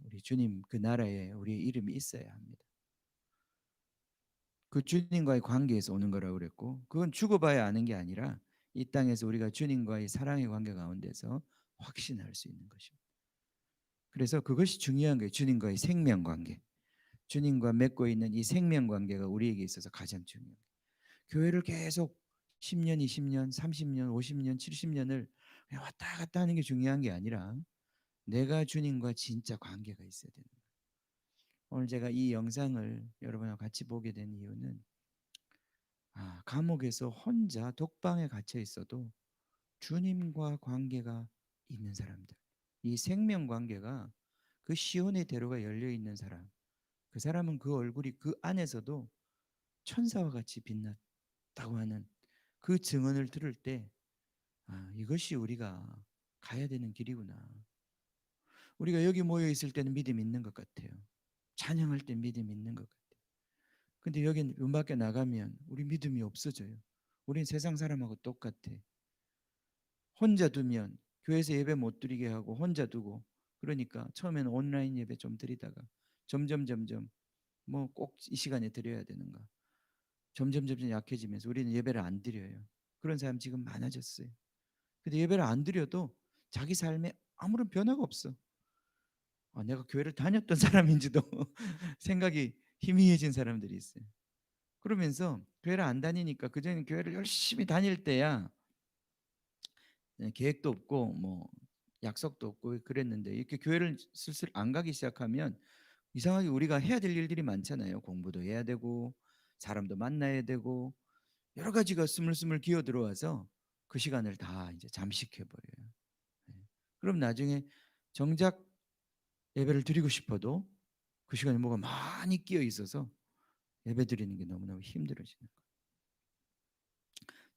우리 주님 그 나라에 우리의 이름이 있어야 합니다. 그 주님과의 관계에서 오는 거라고 그랬고, 그건 죽어봐야 아는 게 아니라 이 땅에서 우리가 주님과의 사랑의 관계 가운데서 확신할 수 있는 것입니다. 그래서 그것이 중요한 거예요. 주님과의 생명 관계, 주님과 맺고 있는 이 생명 관계가 우리에게 있어서 가장 중요해요. 교회를 계속 10년, 20년, 30년, 50년, 70년을 그냥 왔다 갔다 하는 게 중요한 게 아니라 내가 주님과 진짜 관계가 있어야 되는 거예요. 오늘 제가 이 영상을 여러분과 같이 보게 된 이유는 감옥에서 혼자 독방에 갇혀 있어도 주님과 관계가 있는 사람들, 이 생명 관계가 그 시온의 대로가 열려 있는 사람, 그 사람은 그 얼굴이 그 안에서도 천사와 같이 빛났다고 하는 그 증언을 들을 때 이것이 우리가 가야 되는 길이구나. 우리가 여기 모여 있을 때는 믿음 있는 것 같아요. 찬양할 때 믿음 있는 것 같아요. 근데 여기 문 밖에 나가면 우리 믿음이 없어져요. 우린 세상 사람하고 똑같아. 혼자 두면 교회에서 예배 못 드리게 하고 혼자 두고, 그러니까 처음에는 온라인 예배 좀 드리다가 점점 뭐 꼭 이 시간에 드려야 되는가, 점점 약해지면서 우리는 예배를 안 드려요. 그런 사람 지금 많아졌어요. 근데 예배를 안 드려도 자기 삶에 아무런 변화가 없어. 내가 교회를 다녔던 사람인지도 생각이 희미해진 사람들이 있어요. 그러면서 교회를 안 다니니까, 그전에 교회를 열심히 다닐 때야 계획도 없고 뭐 약속도 없고 그랬는데, 이렇게 교회를 슬슬 안 가기 시작하면 이상하게 우리가 해야 될 일들이 많잖아요. 공부도 해야 되고 사람도 만나야 되고 여러 가지가 스물스물 기어 들어와서 그 시간을 다 이제 잠식해 버려요. 그럼 나중에 정작 예배를 드리고 싶어도 그 시간에 뭐가 많이 끼어 있어서 예배 드리는 게 너무너무 힘들어지는 거예요.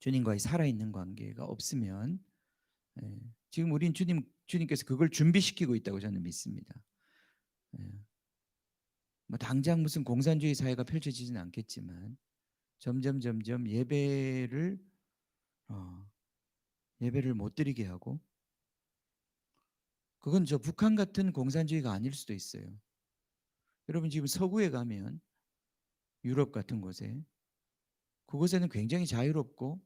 주님과의 살아있는 관계가 없으면, 지금 우린 주님께서 그걸 준비시키고 있다고 저는 믿습니다. 뭐 당장 무슨 공산주의 사회가 펼쳐지지는 않겠지만 점점 예배를 못 드리게 하고, 그건 저 북한 같은 공산주의가 아닐 수도 있어요. 여러분 지금 서구에 가면 유럽 같은 곳에, 그곳에는 굉장히 자유롭고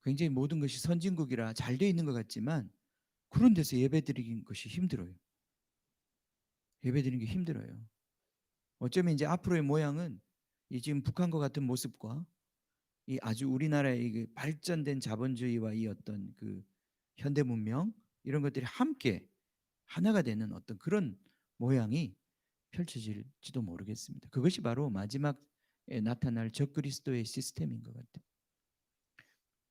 굉장히 모든 것이 선진국이라 잘 돼 있는 것 같지만 그런 데서 예배드리는 것이 힘들어요. 예배드리는 게 힘들어요. 어쩌면 이제 앞으로의 모양은 이 지금 북한과 같은 모습과 이 아주 우리나라의 이 발전된 자본주의와 이 어떤 그 현대 문명 이런 것들이 함께 하나가 되는 어떤 그런 모양이 펼쳐질지도 모르겠습니다. 그것이 바로 마지막에 나타날 적그리스도의 시스템인 것 같아요.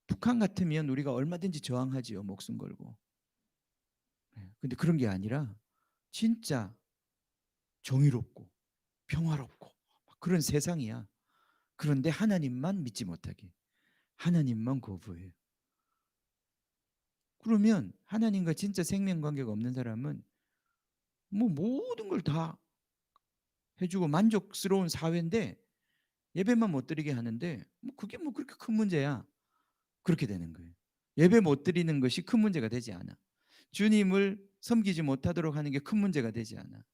북한 같으면 우리가 얼마든지 저항하지요. 목숨 걸고. 근데 그런 게 아니라 진짜 정의롭고 평화롭고 그런 세상이야. 그런데 하나님만 믿지 못하게. 하나님만 거부해요. 그러면 하나님과 진짜 생명관계가 없는 사람은 뭐 모든 걸 다 해주고 만족스러운 사회인데 예배만 못 드리게 하는데 뭐 그게 뭐 그렇게 큰 문제야. 그렇게 되는 거예요. 예배 못 드리는 것이 큰 문제가 되지 않아. 주님을 섬기지 못하도록 하는 게 큰 문제가 되지 않아.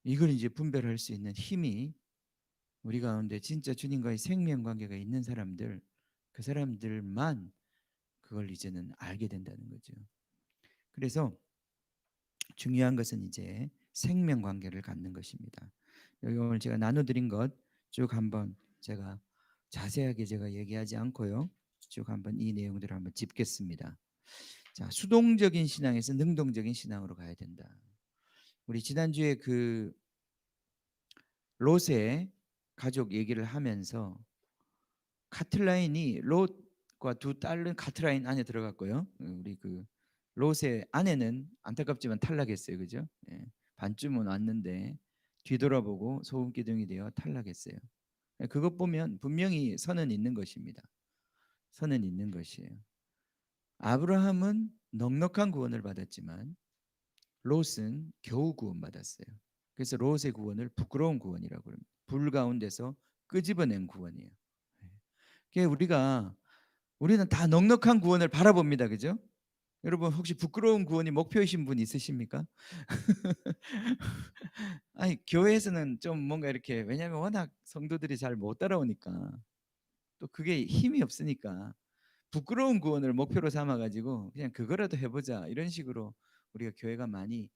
이걸 이제 분별할 수 있는 힘이 우리 가운데 진짜 주님과의 생명관계가 있는 사람들, 그 사람들만 그걸 이제는 알게 된다는 거죠. 그래서 중요한 것은 이제 생명관계를 갖는 것입니다. 여기 오늘 제가 나눠드린 것 쭉 한번 제가 자세하게 제가 얘기하지 않고요. 쭉 한번 이 내용들을 한번 짚겠습니다. 자, 수동적인 신앙에서 능동적인 신앙으로 가야 된다. 우리 지난주에 그 롯의 가족 얘기를 하면서 카틀라인이 롯과 두 딸은 카틀라인 안에 들어갔고요. 우리 그 롯의 아내는 안타깝지만 탈락했어요. 그죠? 예, 반쯤은 왔는데 뒤돌아보고 소금 기둥이 되어 탈락했어요. 그것 보면 분명히 선은 있는 것입니다. 선은 있는 것이에요. 아브라함은 넉넉한 구원을 받았지만 롯은 겨우 구원받았어요. 그래서 롯의 구원을 부끄러운 구원이라고 합니다. 불 가운데서 끄집어낸 구원이에요. 그러니까 우리는 다 넉넉한 구원을 바라봅니다. 그죠? 여러분 혹시 부끄러운 구원이 목표이신 분 있으십니까? 아니 교회에서는 좀 뭔가 이렇게 왜냐하면 워낙 성도들이 잘 못 따라오니까 또 그게 힘이 없으니까 부끄러운 구원을 목표로 삼아가지고 그냥 그거라도 해보자 이런 식으로 우리가 교회가 많이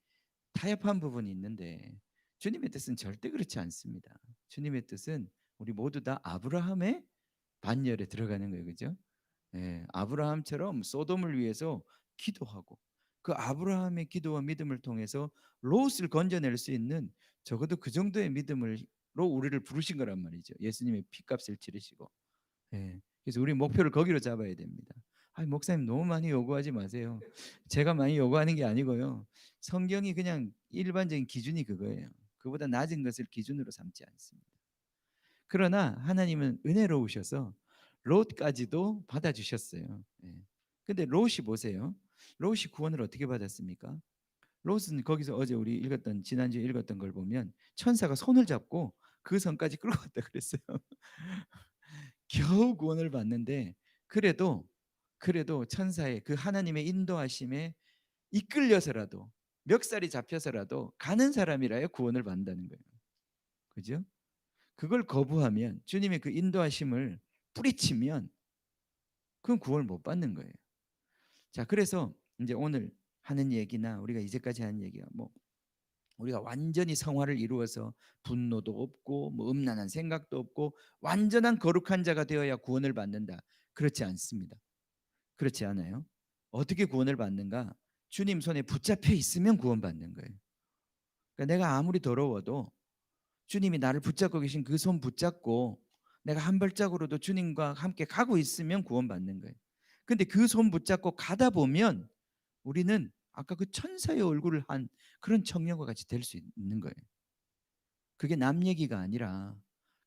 타협한 부분이 있는데 주님의 뜻은 절대 그렇지 않습니다. 주님의 뜻은 우리 모두 다 아브라함의 반열에 들어가는 거예요. 그죠? 예, 아브라함처럼 소돔을 위해서 기도하고 그 아브라함의 기도와 믿음을 통해서 롯을 건져낼 수 있는 적어도 그 정도의 믿음으로 우리를 부르신 거란 말이죠. 예수님의 피값을 치르시고. 예, 그래서 우리 목표를 거기로 잡아야 됩니다. 아니, 목사님 너무 많이 요구하지 마세요. 제가 많이 요구하는 게 아니고요. 성경이 그냥 일반적인 기준이 그거예요. 그보다 낮은 것을 기준으로 삼지 않습니다. 그러나 하나님은 은혜로우셔서 롯까지도 받아주셨어요. 예. 근데 롯이 보세요. 롯이 구원을 어떻게 받았습니까? 롯은 거기서 어제 우리 읽었던 지난주에 읽었던 걸 보면 천사가 손을 잡고 그 성까지 끌고 갔다 그랬어요. 겨우 구원을 받는데 그래도 천사의 그 하나님의 인도하심에 이끌려서라도 멱살이 잡혀서라도 가는 사람이라야 구원을 받는다는 거예요. 그죠? 그걸 거부하면 주님의 그 인도하심을 뿌리치면 그건 구원을 못 받는 거예요. 자, 그래서 이제 오늘 하는 얘기나 우리가 이제까지 하는 얘기가 뭐 우리가 완전히 성화를 이루어서 분노도 없고 뭐 음란한 생각도 없고 완전한 거룩한 자가 되어야 구원을 받는다. 그렇지 않습니다. 그렇지 않아요. 어떻게 구원을 받는가? 주님 손에 붙잡혀 있으면 구원받는 거예요. 그러니까 내가 아무리 더러워도 주님이 나를 붙잡고 계신 그 손 붙잡고 내가 한 발짝으로도 주님과 함께 가고 있으면 구원받는 거예요. 근데 그 손 붙잡고 가다 보면 우리는 아까 그 천사의 얼굴을 한 그런 청년과 같이 될 수 있는 거예요. 그게 남 얘기가 아니라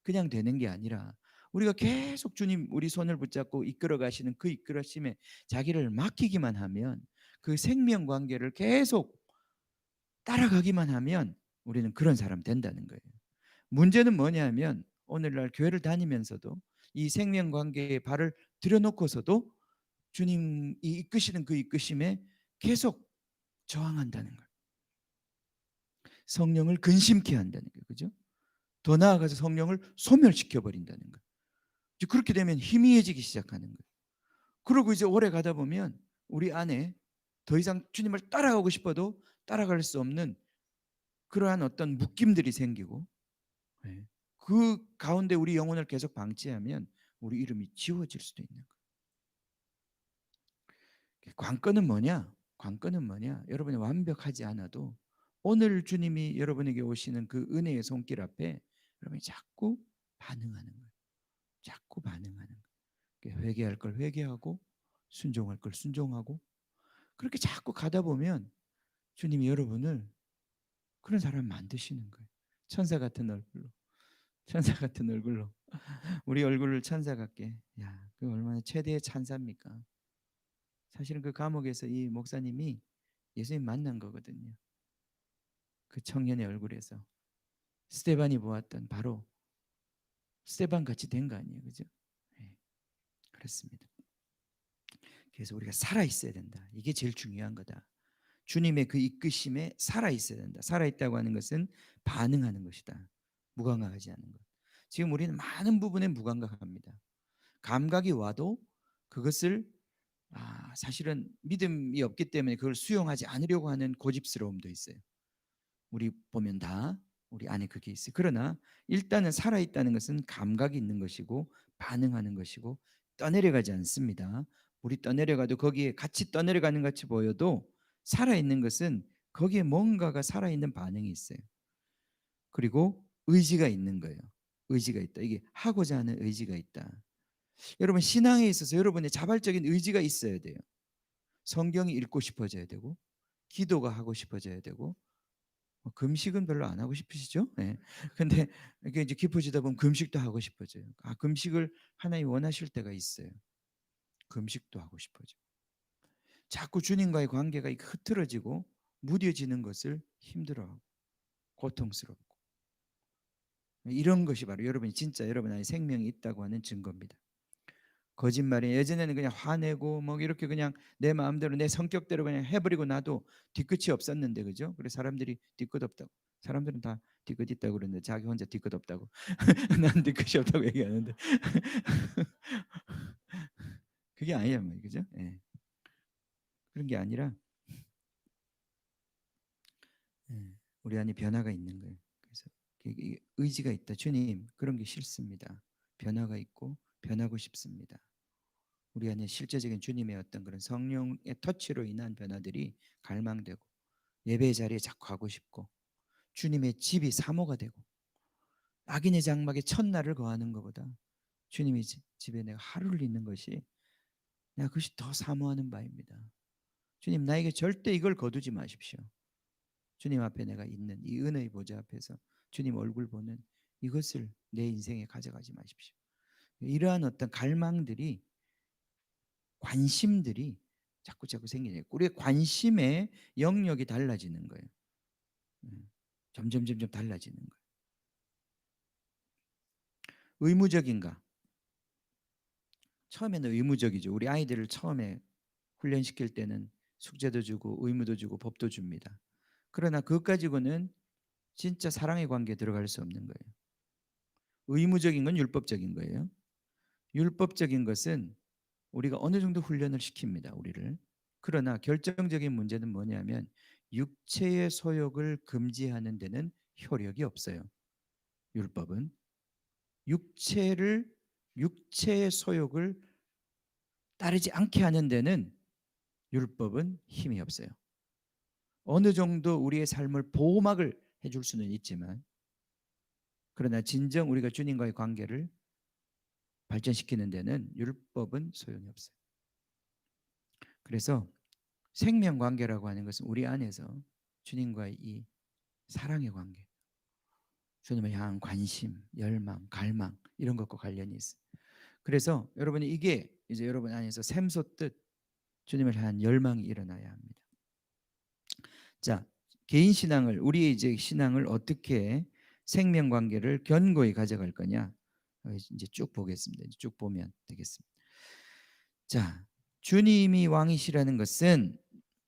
그냥 되는 게 아니라 우리가 계속 주님 우리 손을 붙잡고 이끌어 가시는 그 이끌어심에 자기를 맡기기만 하면 그 생명 관계를 계속 따라가기만 하면 우리는 그런 사람 된다는 거예요. 문제는 뭐냐면 오늘날 교회를 다니면서도 이 생명 관계에 발을 들여놓고서도 주님이 이끄시는 그 이끄심에 계속 저항한다는 거예요. 성령을 근심케 한다는 거예요. 그죠? 더 나아가서 성령을 소멸시켜 버린다는 거예요. 그렇게 되면 희미해지기 시작하는 거예요. 그리고 이제 오래 가다 보면 우리 안에 더 이상 주님을 따라가고 싶어도 따라갈 수 없는 그러한 어떤 묶임들이 생기고, 예, 그 가운데 우리 영혼을 계속 방치하면 우리 이름이 지워질 수도 있는 거예요. 관건은 뭐냐? 관건은 뭐냐? 여러분이 완벽하지 않아도 오늘 주님이 여러분에게 오시는 그 은혜의 손길 앞에 여러분이 자꾸 반응하는 거예요. 자꾸 반응하는 거예요. 회개할 걸 회개하고 순종할 걸 순종하고, 그렇게 자꾸 가다 보면 주님이 여러분을 그런 사람 만드시는 거예요. 천사 같은 얼굴로. 천사 같은 얼굴로. 우리 얼굴을 천사 같게. 야, 그 얼마나 최대의 찬사입니까? 사실은 그 감옥에서 이 목사님이 예수님 만난 거거든요. 그 청년의 얼굴에서 스테반이 보았던 바로 스테반 같이 된 거 아니에요, 그죠? 네, 그렇습니다. 그래서 우리가 살아 있어야 된다. 이게 제일 중요한 거다. 주님의 그 이끄심에 살아 있어야 된다. 살아 있다고 하는 것은 반응하는 것이다. 무감각하지 않는 것. 지금 우리는 많은 부분에 무감각합니다. 감각이 와도 그것을 사실은 믿음이 없기 때문에 그걸 수용하지 않으려고 하는 고집스러움도 있어요. 우리 보면 다 우리 안에 그게 있어요. 그러나 일단은 살아있다는 것은 감각이 있는 것이고 반응하는 것이고 떠내려가지 않습니다. 우리 떠내려가도 거기에 같이 떠내려가는 같이 보여도 살아있는 것은 거기에 뭔가가 살아있는 반응이 있어요. 그리고 의지가 있는 거예요. 의지가 있다. 이게 하고자 하는 의지가 있다. 여러분 신앙에 있어서 여러분의 자발적인 의지가 있어야 돼요. 성경이 읽고 싶어져야 되고 기도가 하고 싶어져야 되고, 금식은 별로 안 하고 싶으시죠? 네. 근데 이게 이제 깊어지다 보면 금식도 하고 싶어져요. 금식을 하나님 원하실 때가 있어요. 금식도 하고 싶어져. 자꾸 주님과의 관계가 흐트러지고 무뎌지는 것을 힘들어하고 고통스럽고, 이런 것이 바로 여러분이 진짜 여러분 안에 생명이 있다고 하는 증거입니다. 거짓말이 예전에는 그냥 화내고 뭐 이렇게 그냥 내 마음대로 내 성격대로 그냥 해버리고 나도 뒤끝이 없었는데, 그죠? 그래서 사람들이 뒤끝 없다고, 사람들은 다 뒤끝 있다고 그러는데 자기 혼자 뒤끝 없다고 난 뒤끝이 없다고 얘기하는데 그게 아니란 말이에요, 그죠? 예. 그런 게 아니라, 예, 우리 안에 변화가 있는 거예요. 그래서 의지가 있다. 주님, 그런 게 싫습니다. 변화가 있고 변하고 싶습니다. 우리 안에 실제적인 주님의 어떤 그런 성령의 터치로 인한 변화들이 갈망되고 예배 자리에 자꾸 가고 싶고 주님의 집이 사모가 되고, 악인의 장막에 첫날을 거하는 것보다 주님의 집에 내가 하루를 있는 것이 내가 그것이 더 사모하는 바입니다. 주님 나에게 절대 이걸 거두지 마십시오. 주님 앞에 내가 있는 이 은혜의 보좌 앞에서 주님 얼굴 보는 이것을 내 인생에 가져가지 마십시오. 이러한 어떤 갈망들이, 관심들이 자꾸 생기네요. 우리의 관심의 영역이 달라지는 거예요. 점점 달라지는 거예요. 의무적인가? 처음에는 의무적이죠. 우리 아이들을 처음에 훈련시킬 때는 숙제도 주고 의무도 주고 법도 줍니다. 그러나 그것 가지고는 진짜 사랑의 관계에 들어갈 수 없는 거예요. 의무적인 건 율법적인 거예요. 율법적인 것은 우리가 어느 정도 훈련을 시킵니다, 우리를. 그러나 결정적인 문제는 뭐냐면 육체의 소욕을 금지하는 데는 효력이 없어요. 율법은 육체의 소욕을 따르지 않게 하는 데는 율법은 힘이 없어요. 어느 정도 우리의 삶을 보호막을 해줄 수는 있지만, 그러나 진정 우리가 주님과의 관계를 발전시키는 데는 율법은 소용이 없어요. 그래서 생명관계라고 하는 것은 우리 안에서 주님과의 이 사랑의 관계, 주님을 향한 관심, 열망, 갈망, 이런 것과 관련이 있어요. 그래서 여러분이 이게 이제 여러분 안에서 샘솟듯 주님을 향한 열망이 일어나야 합니다. 자, 개인 신앙을, 우리의 이제 신앙을 어떻게 생명관계를 견고히 가져갈 거냐, 이제 쭉 보겠습니다. 이제 쭉 보면 되겠습니다. 자, 주님이 왕이시라는 것은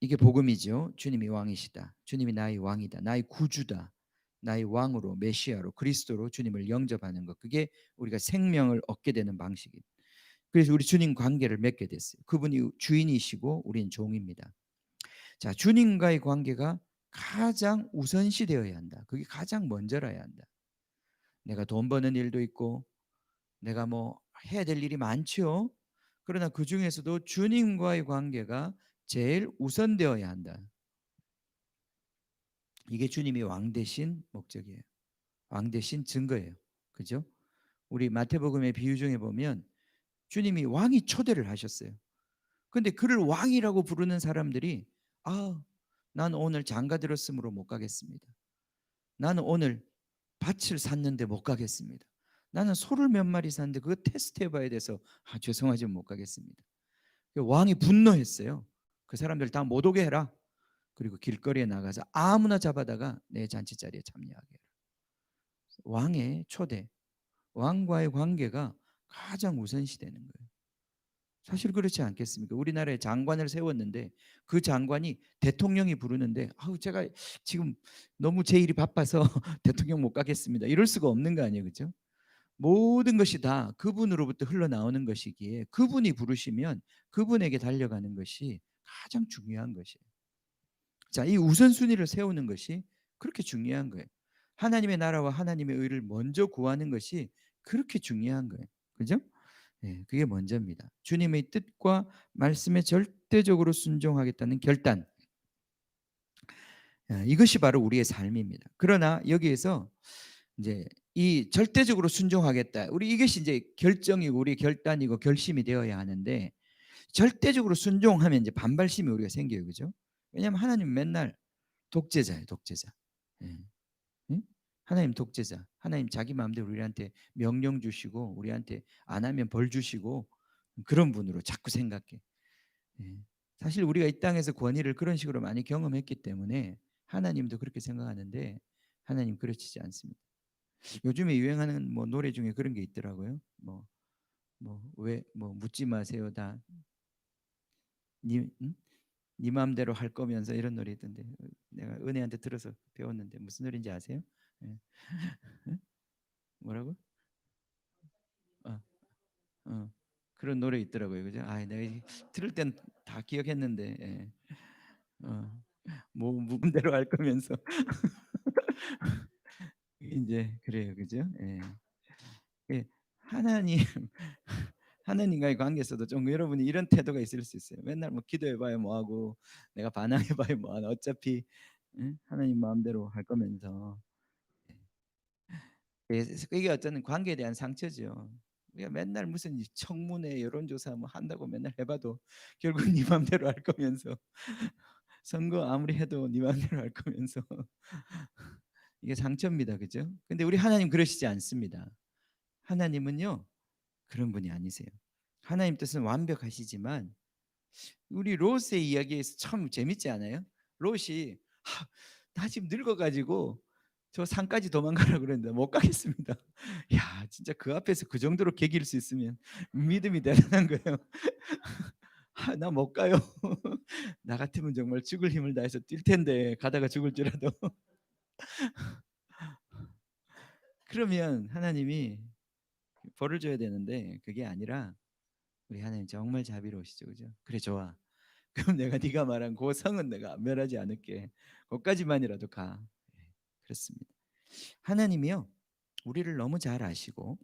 이게 복음이죠. 주님이 왕이시다. 주님이 나의 왕이다. 나의 구주다. 나의 왕으로, 메시아로, 그리스도로 주님을 영접하는 것. 그게 우리가 생명을 얻게 되는 방식입니다. 그래서 우리 주님 관계를 맺게 됐어요. 그분이 주인이시고 우리는 종입니다. 자, 주님과의 관계가 가장 우선시 되어야 한다. 그게 가장 먼저라야 한다. 내가 돈 버는 일도 있고 내가 뭐 해야 될 일이 많죠. 그러나 그중에서도 주님과의 관계가 제일 우선되어야 한다. 이게 주님이 왕 되신 목적이에요. 왕 되신 증거예요. 그죠? 우리 마태복음의 비유 중에 보면 주님이 왕이 초대를 하셨어요. 근데 그를 왕이라고 부르는 사람들이 아, 난 오늘 장가 들었으므로 못 가겠습니다. 나는 오늘 밭을 샀는데 못 가겠습니다. 나는 소를 몇 마리 샀는데 그거 테스트 해봐야 돼서 죄송하지만 못 가겠습니다. 왕이 분노했어요. 그 사람들 다 못 오게 해라. 그리고 길거리에 나가서 아무나 잡아다가 내 잔치자리에 참여하게 해라. 왕의 초대, 왕과의 관계가 가장 우선시되는 거예요. 사실 그렇지 않겠습니까? 우리나라에 장관을 세웠는데 그 장관이 대통령이 부르는데 아우 제가 지금 너무 제 일이 바빠서 대통령 못 가겠습니다. 이럴 수가 없는 거 아니에요, 그렇죠? 모든 것이 다 그분으로부터 흘러나오는 것이기에 그분이 부르시면 그분에게 달려가는 것이 가장 중요한 것이에요. 자, 이 우선순위를 세우는 것이 그렇게 중요한 거예요. 하나님의 나라와 하나님의 의를 먼저 구하는 것이 그렇게 중요한 거예요. 그죠? 예, 그게 먼저입니다. 주님의 뜻과 말씀에 절대적으로 순종하겠다는 결단. 이것이 바로 우리의 삶입니다. 그러나 여기에서 이제 이 절대적으로 순종하겠다. 우리 이것이 이제 결정이고 우리 결단이고 결심이 되어야 하는데 절대적으로 순종하면 이제 반발심이 우리가 생겨요. 그죠? 왜냐하면 하나님 맨날 독재자예요, 독재자. 예. 응? 하나님 독재자. 하나님 자기 마음대로 우리한테 명령 주시고 우리한테 안 하면 벌 주시고 그런 분으로 자꾸 생각해. 예. 사실 우리가 이 땅에서 권위를 그런 식으로 많이 경험했기 때문에 하나님도 그렇게 생각하는데 하나님 그렇지 않습니다. 요즘에 유행하는 뭐 노래 중에 그런 게 있더라고요. 왜 뭐 묻지 마세요 다. 네 마음대로 할 거면서 이런 노래 있던데 내가 은혜한테 들어서 배웠는데 무슨 노래인지 아세요? 예. 뭐라고? 어, 어. 그런 노래 있더라고요. 그죠? 아, 내가 들을 땐 다 기억했는데 예. 어, 뭐 무음대로 할 거면서 이제 그래요, 그죠? 예. 예. 하나님 하나님과의 관계에서도 좀 여러분이 이런 태도가 있을 수 있어요. 맨날 뭐 기도해봐야 뭐하고 내가 반항해봐야 뭐하나 어차피 하나님 마음대로 할 거면서 이게 어떤 관계에 대한 상처죠. 우리가 맨날 무슨 청문회 여론조사 뭐 한다고 맨날 해봐도 결국 네 마음대로 할 거면서 선거 아무리 해도 네 마음대로 할 거면서 이게 상처입니다, 그죠? 근데 우리 하나님 그러시지 않습니다. 하나님은요 그런 분이 아니세요. 하나님 뜻은 완벽하시지만 우리 롯의 이야기에서 참 재밌지 않아요? 롯이 나 지금 늙어가지고 저 산까지 도망가라고 그랬는데 못 가겠습니다. 야, 진짜 그 앞에서 그 정도로 개길 수 있으면 믿음이 대단한 거예요. 나 못 가요. 나 같으면 정말 죽을 힘을 다해서 뛸 텐데 가다가 죽을 줄라도. 그러면 하나님이 벌을 줘야 되는데 그게 아니라 우리 하나님 정말 자비로우시죠, 그죠? 그래 좋아. 그럼 내가 네가 말한 그 성은 내가 안 멸하지 않을게. 거기까지만이라도 가. 예, 그렇습니다. 하나님이요 우리를 너무 잘 아시고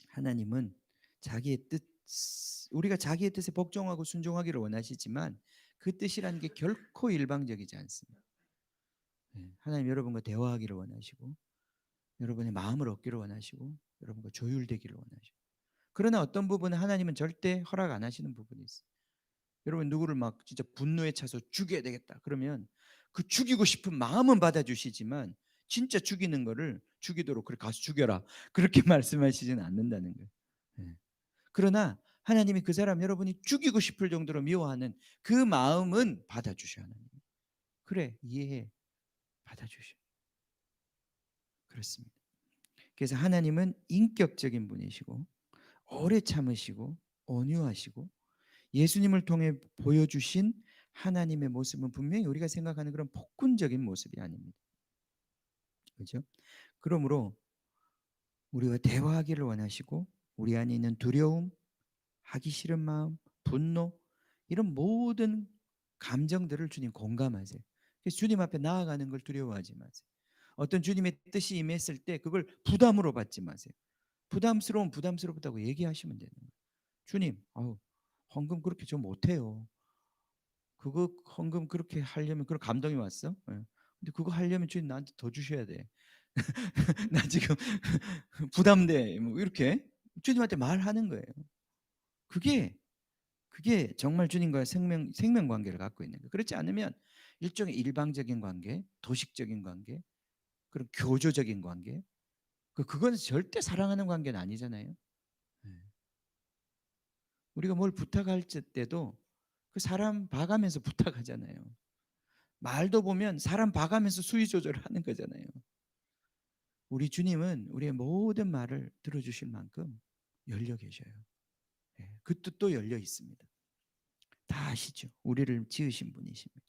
하나님은 자기의 뜻 우리가 자기의 뜻에 복종하고 순종하기를 원하시지만 그 뜻이라는 게 결코 일방적이지 않습니다. 예, 하나님 여러분과 대화하기를 원하시고 여러분의 마음을 얻기를 원하시고 여러분과 조율되기를 원하시고 그러나 어떤 부분은 하나님은 절대 허락 안 하시는 부분이 있어요. 여러분 누구를 막 진짜 분노에 차서 죽여야 되겠다 그러면 그 죽이고 싶은 마음은 받아주시지만 진짜 죽이는 거를 죽이도록 그래 가서 죽여라 그렇게 말씀하시지는 않는다는 거예요. 예. 그러나 하나님이 그 사람 여러분이 죽이고 싶을 정도로 미워하는 그 마음은 받아주셔 하나님. 그래 이해해 받아주셔. 그렇습니다. 그래서 하나님은 인격적인 분이시고 오래 참으시고 온유하시고 예수님을 통해 보여주신 하나님의 모습은 분명히 우리가 생각하는 그런 폭군적인 모습이 아닙니다. 그렇죠? 그러므로 우리와 대화하기를 원하시고 우리 안에 있는 두려움, 하기 싫은 마음, 분노 이런 모든 감정들을 주님 공감하세요. 그래서 주님 앞에 나아가는 걸 두려워하지 마세요. 어떤 주님의 뜻이 임했을 때 그걸 부담으로 받지 마세요. 부담스러운 부담스럽다고 얘기하시면 되는 거예요. 주님, 헌금 그렇게 좀 못해요. 그거 헌금 그렇게 하려면 그런 감동이 왔어? 예. 근데 그거 하려면 주님 나한테 더 주셔야 돼. 나 지금 부담돼. 뭐 이렇게 주님한테 말하는 거예요. 그게 정말 주님과의 생명 관계를 갖고 있는 거예요. 그렇지 않으면 일종의 일방적인 관계, 도식적인 관계, 그런 교조적인 관계, 그건 절대 사랑하는 관계는 아니잖아요. 네. 우리가 뭘 부탁할 때도 그 사람 봐가면서 부탁하잖아요. 말도 보면 사람 봐가면서 수위 조절을 하는 거잖아요. 우리 주님은 우리의 모든 말을 들어주실 만큼 열려 계셔요. 예, 그 뜻도 열려 있습니다. 다 아시죠? 우리를 지으신 분이십니다.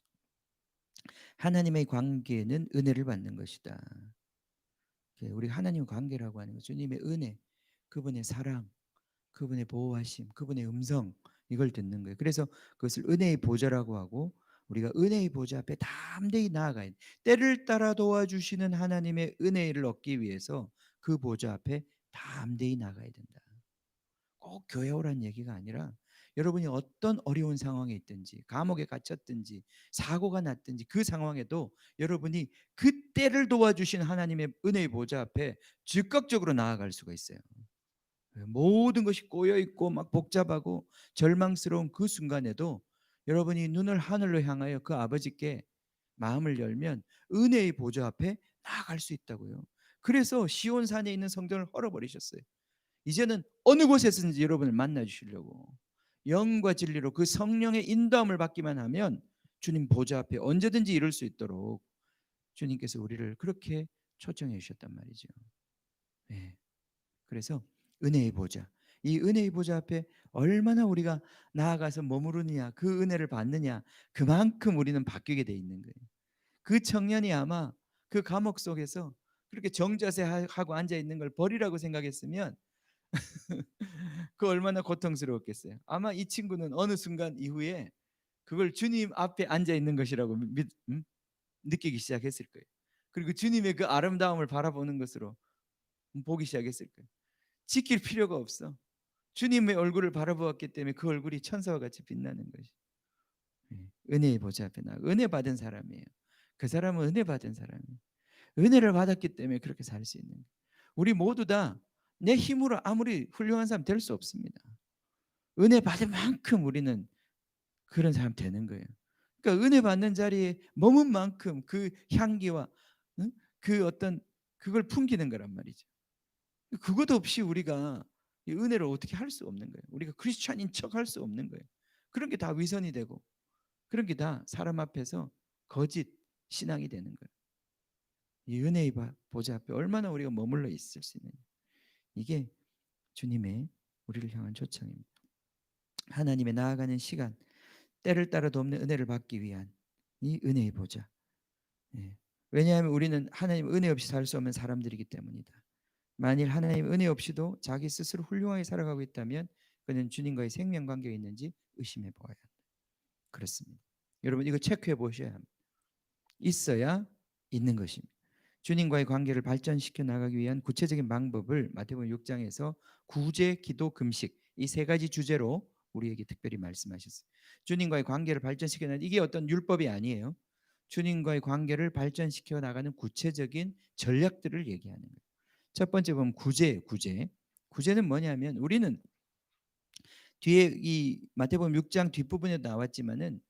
하나님의 관계는 은혜를 받는 것이다. 우리 하나님 관계라고 하는 것, 주님의 은혜, 그분의 사랑, 그분의 보호하심, 그분의 음성, 이걸 듣는 거예요. 그래서 그것을 은혜의 보좌라고 하고, 우리가 은혜의 보좌 앞에 담대히 나아가야 돼. 때를 따라 도와주시는 하나님의 은혜를 얻기 위해서 그 보좌 앞에 담대히 나가야 된다. 꼭 교회 오라는 얘기가 아니라 여러분이 어떤 어려운 상황에 있든지, 감옥에 갇혔든지, 사고가 났든지, 그 상황에도 여러분이 그때를 도와주신 하나님의 은혜의 보좌 앞에 즉각적으로 나아갈 수가 있어요. 모든 것이 꼬여 있고 막 복잡하고 절망스러운 그 순간에도 여러분이 눈을 하늘로 향하여 그 아버지께 마음을 열면 은혜의 보좌 앞에 나아갈 수 있다고요. 그래서 시온산에 있는 성전을 헐어버리셨어요. 이제는 어느 곳에서든지 여러분을 만나 주시려고, 영과 진리로 그 성령의 인도함을 받기만 하면 주님 보좌 앞에 언제든지 이룰 수 있도록 주님께서 우리를 그렇게 초청해 주셨단 말이죠. 네. 그래서 은혜의 보좌, 이 은혜의 보좌 앞에 얼마나 우리가 나아가서 머무르느냐, 그 은혜를 받느냐, 그만큼 우리는 바뀌게 돼 있는 거예요. 그 청년이 아마 그 감옥 속에서 그렇게 정자세하고 앉아 있는 걸 벌이라고 생각했으면 그 얼마나 고통스러웠겠어요. 아마 이 친구는 어느 순간 이후에 그걸 주님 앞에 앉아 있는 것이라고 느끼기 시작했을 거예요. 그리고 주님의 그 아름다움을 바라보는 것으로 보기 시작했을 거예요. 지킬 필요가 없어. 주님의 얼굴을 바라보았기 때문에 그 얼굴이 천사와 같이 빛나는 것이. 은혜의 보좌 앞에 나 은혜 받은 사람이에요. 그 사람은 은혜 받은 사람이에요. 은혜를 받았기 때문에 그렇게 살 수 있는 거예요. 우리 모두 다 내 힘으로 아무리 훌륭한 사람 될 수 없습니다. 은혜 받은 만큼 우리는 그런 사람 되는 거예요. 그러니까 은혜 받는 자리에 머문 만큼 그 향기와 그 어떤 그걸 풍기는 거란 말이죠. 그것 없이 우리가 이 은혜를 어떻게 할 수 없는 거예요. 우리가 크리스찬인 척 할 수 없는 거예요. 그런 게 다 위선이 되고 그런 게 다 사람 앞에서 거짓 신앙이 되는 거예요. 이 은혜의 보좌 앞에 얼마나 우리가 머물러 있을 수 있는, 이게 주님의 우리를 향한 초청입니다. 하나님의 나아가는 시간, 때를 따라 돕는 은혜를 받기 위한 이 은혜의 보좌. 예. 왜냐하면 우리는 하나님 은혜 없이 살 수 없는 사람들이기 때문이다. 만일 하나님 은혜 없이도 자기 스스로 훌륭하게 살아가고 있다면 그는 주님과의 생명 관계가 있는지 의심해 보아야 한다. 그렇습니다. 여러분 이거 체크해 보셔야 합니다. 있어야 있는 것입니다. 주님과의 관계를 발전시켜 나가기 위한 구체적인 방법을 마태복음 6장에서 구제, 기도, 금식, 이 세 가지 주제로 우리에게 특별히 말씀하셨어요. 주님과의 관계를 발전시켜 나가는, 이게 어떤 율법이 아니에요. 주님과의 관계를 발전시켜 나가는 구체적인 전략들을 얘기하는 거예요. 첫 번째 보면 구제는 뭐냐면, 우리는 뒤에 이 마태복음 6장 뒷부분에 나왔지만은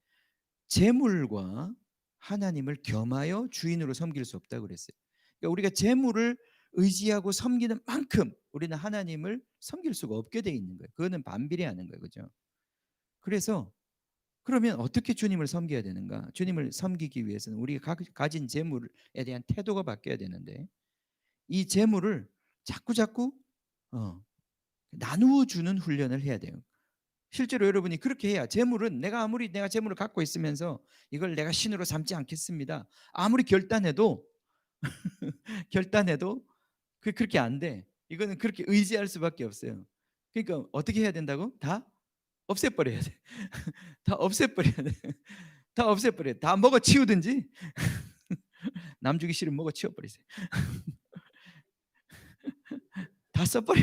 재물과 하나님을 겸하여 주인으로 섬길 수 없다고 그랬어요. 그러니까 우리가 재물을 의지하고 섬기는 만큼 우리는 하나님을 섬길 수가 없게 돼 있는 거예요. 그거는 반비례하는 거예요. 그죠? 그래서 그러면 어떻게 주님을 섬겨야 되는가? 주님을 섬기기 위해서는 우리가 가진 재물에 대한 태도가 바뀌어야 되는데, 이 재물을 자꾸 나누어 주는 훈련을 해야 돼요. 실제로 여러분이 그렇게 해야, 재물은 아무리 내가 재물을 갖고 있으면서 이걸 내가 신으로 삼지 않겠습니다, 아무리 결단해도 그렇게 안 돼. 이거는 그렇게 의지할 수밖에 없어요. 그러니까 어떻게 해야 된다고? 다 없애버려야 돼. 다 없애버려야 돼. 다 없애버려요. 다 먹어 치우든지 남 주기 싫으면 먹어 치워 버리세요. 다 써버려.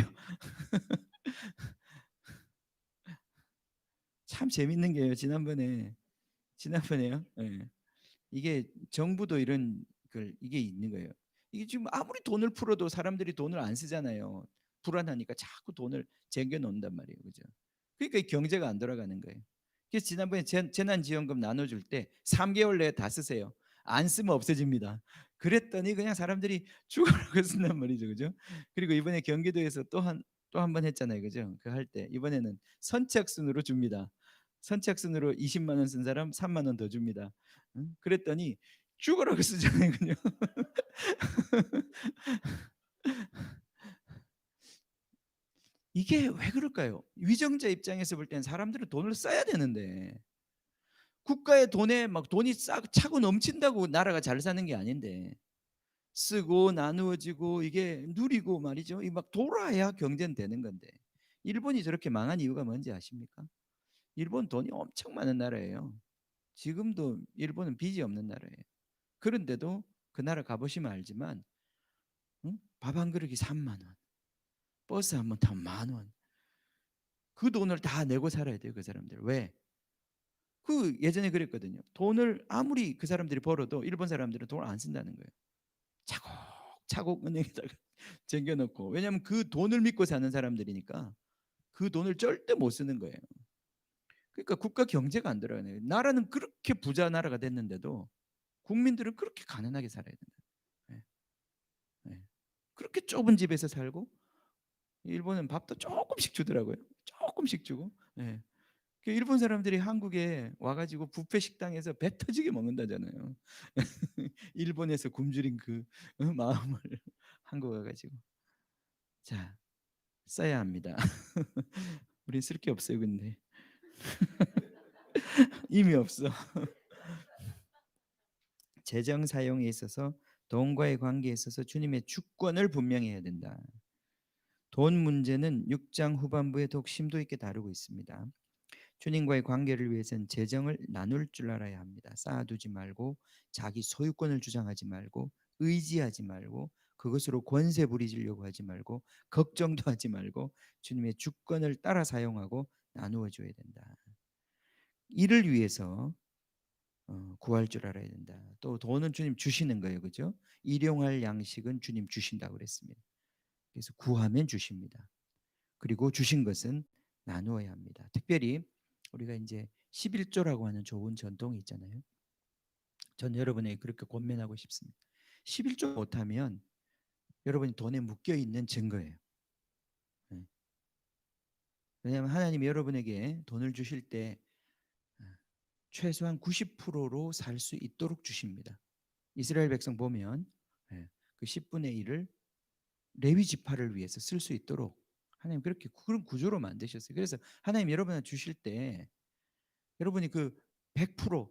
참 재밌는 게요. 지난번에요. 예. 이게 정부도 이런 걸 이게 있는 거예요. 이게 지금 아무리 돈을 풀어도 사람들이 돈을 안 쓰잖아요. 불안하니까 자꾸 돈을 쟁겨 놓는단 말이에요. 그죠? 그러니까 이 경제가 안 돌아가는 거예요. 그래서 지난번에 재난지원금 나눠줄 때 3개월 내에 다 쓰세요. 안 쓰면 없어집니다. 그랬더니 그냥 사람들이 죽으라고 쓴단 말이죠. 그죠? 그리고 이번에 경기도에서 또 한 번 했잖아요. 그죠? 그 할 때 이번에는 선착순으로 줍니다. 선착순으로 20만 원 쓴 사람 3만 원 더 줍니다. 응? 그랬더니 죽으라고 쓰잖아요. 그냥. 이게 왜 그럴까요? 위정자 입장에서 볼 땐 사람들은 돈을 써야 되는데 국가의 돈에 막 돈이 싹 차고 넘친다고 나라가 잘 사는 게 아닌데 쓰고 나누어지고 이게 누리고 말이죠. 이 막 돌아야 경제는 되는 건데 일본이 저렇게 망한 이유가 뭔지 아십니까? 일본 돈이 엄청 많은 나라예요. 지금도 일본은 빚이 없는 나라예요. 그런데도 그 나라 가보시면 알지만 응? 밥 한 그릇이 3만 원, 버스 한 번 타면 만 원. 그 돈을 다 내고 살아야 돼요, 그 사람들. 왜? 그 예전에 그랬거든요. 돈을 아무리 그 사람들이 벌어도 일본 사람들은 돈을 안 쓴다는 거예요. 차곡차곡 은행에다가 쟁겨놓고. 왜냐하면 그 돈을 믿고 사는 사람들이니까 그 돈을 절대 못 쓰는 거예요. 그러니까 국가 경제가 안 돌아가네요. 나라는 그렇게 부자 나라가 됐는데도 국민들은 그렇게 가난하게 살아야 된다. 예, 예. 그렇게 좁은 집에서 살고 일본은 밥도 조금씩 주더라고요. 조금씩 주고. 예. 그 일본 사람들이 한국에 와가지고 뷔페 식당에서 배 터지게 먹는다잖아요. 일본에서 굶주린 그 마음을 한국 와가지고 자 써야 합니다. 우린 쓸 게 없어요, 근데 이미 없어. 재정 사용에 있어서 돈과의 관계에 있어서 주님의 주권을 분명히 해야 된다. 돈 문제는 6장 후반부에 더욱 심도 있게 다루고 있습니다. 주님과의 관계를 위해서는 재정을 나눌 줄 알아야 합니다. 쌓아두지 말고 자기 소유권을 주장하지 말고 의지하지 말고 그것으로 권세 부리려고 하지 말고 걱정도 하지 말고 주님의 주권을 따라 사용하고 나누어 줘야 된다. 이를 위해서 구할 줄 알아야 된다. 또 돈은 주님 주시는 거예요. 그죠? 일용할 양식은 주님 주신다고 그랬습니다. 그래서 구하면 주십니다. 그리고 주신 것은 나누어야 합니다. 특별히 우리가 이제 11조라고 하는 좋은 전통이 있잖아요. 전 여러분에게 그렇게 권면하고 싶습니다. 11조 못하면 여러분이 돈에 묶여 있는 증거예요. 네. 왜냐하면 하나님이 여러분에게 돈을 주실 때 최소한 90%로 살 수 있도록 주십니다. 이스라엘 백성 보면 그 10분의 1을 레위 지파를 위해서 쓸 수 있도록 하나님 그렇게 그런 구조로 만드셨어요. 그래서 하나님 여러분한테 주실 때 여러분이 그 100%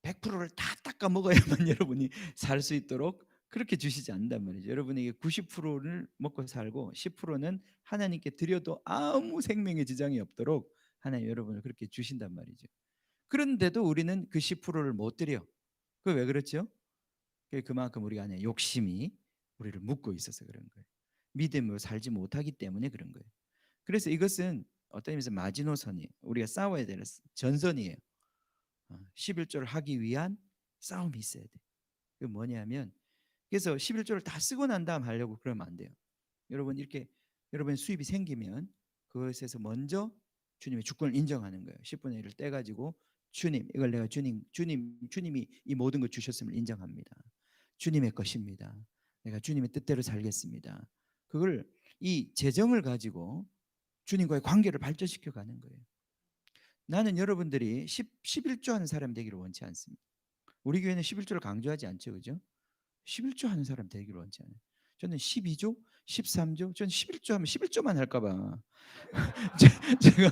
100%를 다 닦아 먹어야만 여러분이 살 수 있도록 그렇게 주시지 않는단 말이죠. 여러분에게 90%를 먹고 살고 10%는 하나님께 드려도 아무 생명의 지장이 없도록 하나님 여러분을 그렇게 주신단 말이죠. 그런데도 우리는 그 10%를 못 드려. 그 왜 그렇죠? 그만큼 우리 안에 욕심이 우리를 묶고 있어서 그런 거예요. 믿음으로 살지 못하기 때문에 그런 거예요. 그래서 이것은 어떤 의미에서 마지노선이에요. 우리가 싸워야 되는 전선이에요. 11조를 하기 위한 싸움이 있어야 돼. 그 뭐냐면 그래서 11조를 다 쓰고 난 다음 하려고 그러면 안 돼요. 여러분 이렇게 여러분의 수입이 생기면 그것에서 먼저 주님의 주권을 인정하는 거예요. 10분의 1을 떼가지고 주님 이걸 내가 주님이 이 모든 걸 주셨음을 인정합니다. 주님의 것입니다. 내가 주님의 뜻대로 살겠습니다. 그걸 이 재정을 가지고 주님과의 관계를 발전시켜 가는 거예요. 나는 여러분들이 11조 하는 사람 되기를 원치 않습니다. 우리 교회는 11조를 강조하지 않죠. 그죠? 11조 하는 사람 되기를 원치 않아요. 저는 12조, 13조, 저는 11조 하면 11조만 할까 봐. 제가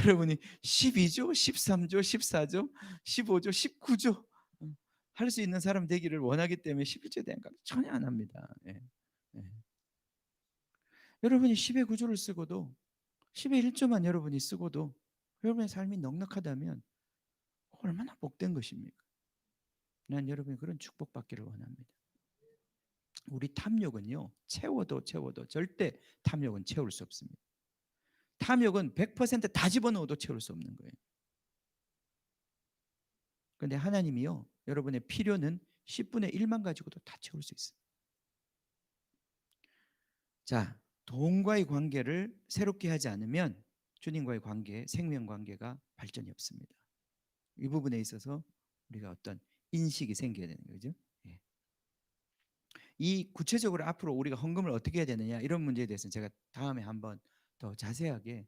여러분이 12조, 13조, 14조, 15조, 19조 할 수 있는 사람 되기를 원하기 때문에 11조에 대한 각 전혀 안 합니다. 예. 예. 여러분이 10의 구조를 쓰고도 10의 1조만 여러분이 쓰고도 여러분의 삶이 넉넉하다면 얼마나 복된 것입니까? 난 여러분이 그런 축복받기를 원합니다. 우리 탐욕은요, 채워도 절대 탐욕은 채울 수 없습니다. 탐욕은 100%다 집어넣어도 채울 수 없는 거예요. 그런데 하나님이요, 여러분의 필요는 10분의 1만 가지고도 다 채울 수 있어요. 자, 돈과의 관계를 새롭게 하지 않으면 주님과의 관계, 생명 관계가 발전이 없습니다. 이 부분에 있어서 우리가 어떤 인식이 생겨야 되는 거죠. 예. 이 구체적으로 앞으로 우리가 헌금을 어떻게 해야 되느냐, 이런 문제에 대해서는 제가 다음에 한번 더 자세하게,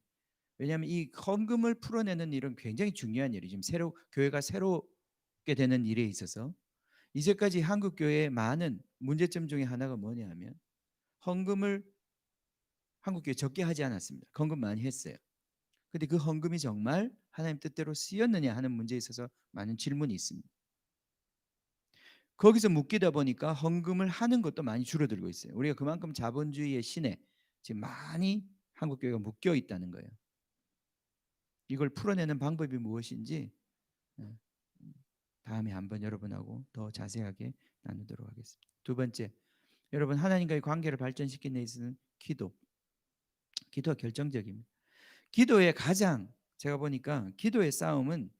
왜냐하면 이 헌금을 풀어내는 일은 굉장히 중요한 일이죠. 지금 교회가 새롭게 되는 일에 있어서 이제까지 한국 교회의 많은 문제점 중에 하나가 뭐냐면 헌금을 한국 교회 적게 하지 않았습니다. 헌금 많이 했어요. 근데 그 헌금이 정말 하나님 뜻대로 쓰였느냐 하는 문제에 있어서 많은 질문이 있습니다. 거기서 묶이다 보니까 헌금을 하는 것도 많이 줄어들고 있어요. 우리가 그만큼 자본주의의 신에 지금 많이 한국 교회가 묶여 있다는 거예요. 이걸 풀어내는 방법이 무엇인지 다음에 한번 여러분하고 더 자세하게 나누도록 하겠습니다. 두 번째, 여러분 하나님과의 관계를 발전시키는 데 있어서는 기도가 결정적입니다. 기도의 가장, 제가 보니까 기도의 싸움은,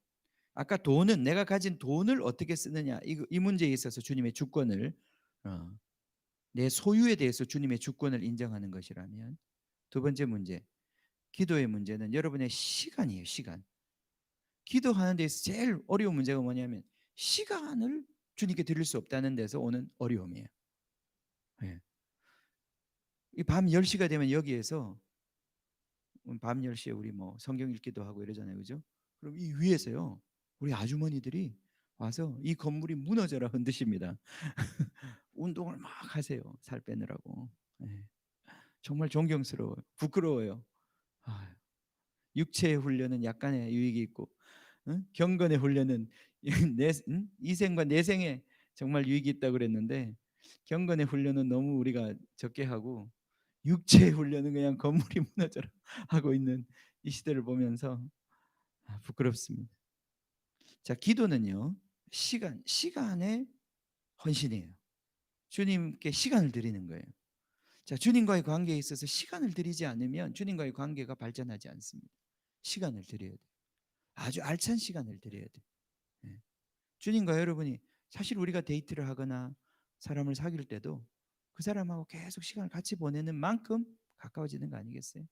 아까 돈은 내가 가진 돈을 어떻게 쓰느냐, 이 문제에 있어서 주님의 주권을, 내 소유에 대해서 주님의 주권을 인정하는 것이라면, 두 번째 문제, 기도의 문제는 여러분의 시간이에요. 시간. 기도하는 데서 제일 어려운 문제가 뭐냐면 시간을 주님께 드릴 수 없다는 데서 오는 어려움이에요. 네. 밤 10시가 되면 여기에서 밤 10시에 우리 뭐 성경 읽기도 하고 이러잖아요. 그죠? 그럼 이 위에서요, 우리 아주머니들이 와서 이 건물이 무너져라 흔드십니다. 운동을 막 하세요. 살 빼느라고. 네. 정말 존경스러워요. 부끄러워요. 아, 육체의 훈련은 약간의 유익이 있고, 경건의 훈련은 이생과 내생에 정말 유익이 있다고 그랬는데, 경건의 훈련은 너무 우리가 적게 하고 육체의 훈련은 그냥 건물이 무너져라 하고 있는 이 시대를 보면서 부끄럽습니다. 자, 기도는요, 시간의 헌신이에요. 주님께 시간을 드리는 거예요. 자, 주님과의 관계에 있어서 시간을 드리지 않으면 주님과의 관계가 발전하지 않습니다. 시간을 드려야 돼요. 아주 알찬 시간을 드려야 돼요. 예. 주님과 여러분이, 사실 우리가 데이트를 하거나 사람을 사귈 때도 그 사람하고 계속 시간을 같이 보내는 만큼 가까워지는 거 아니겠어요?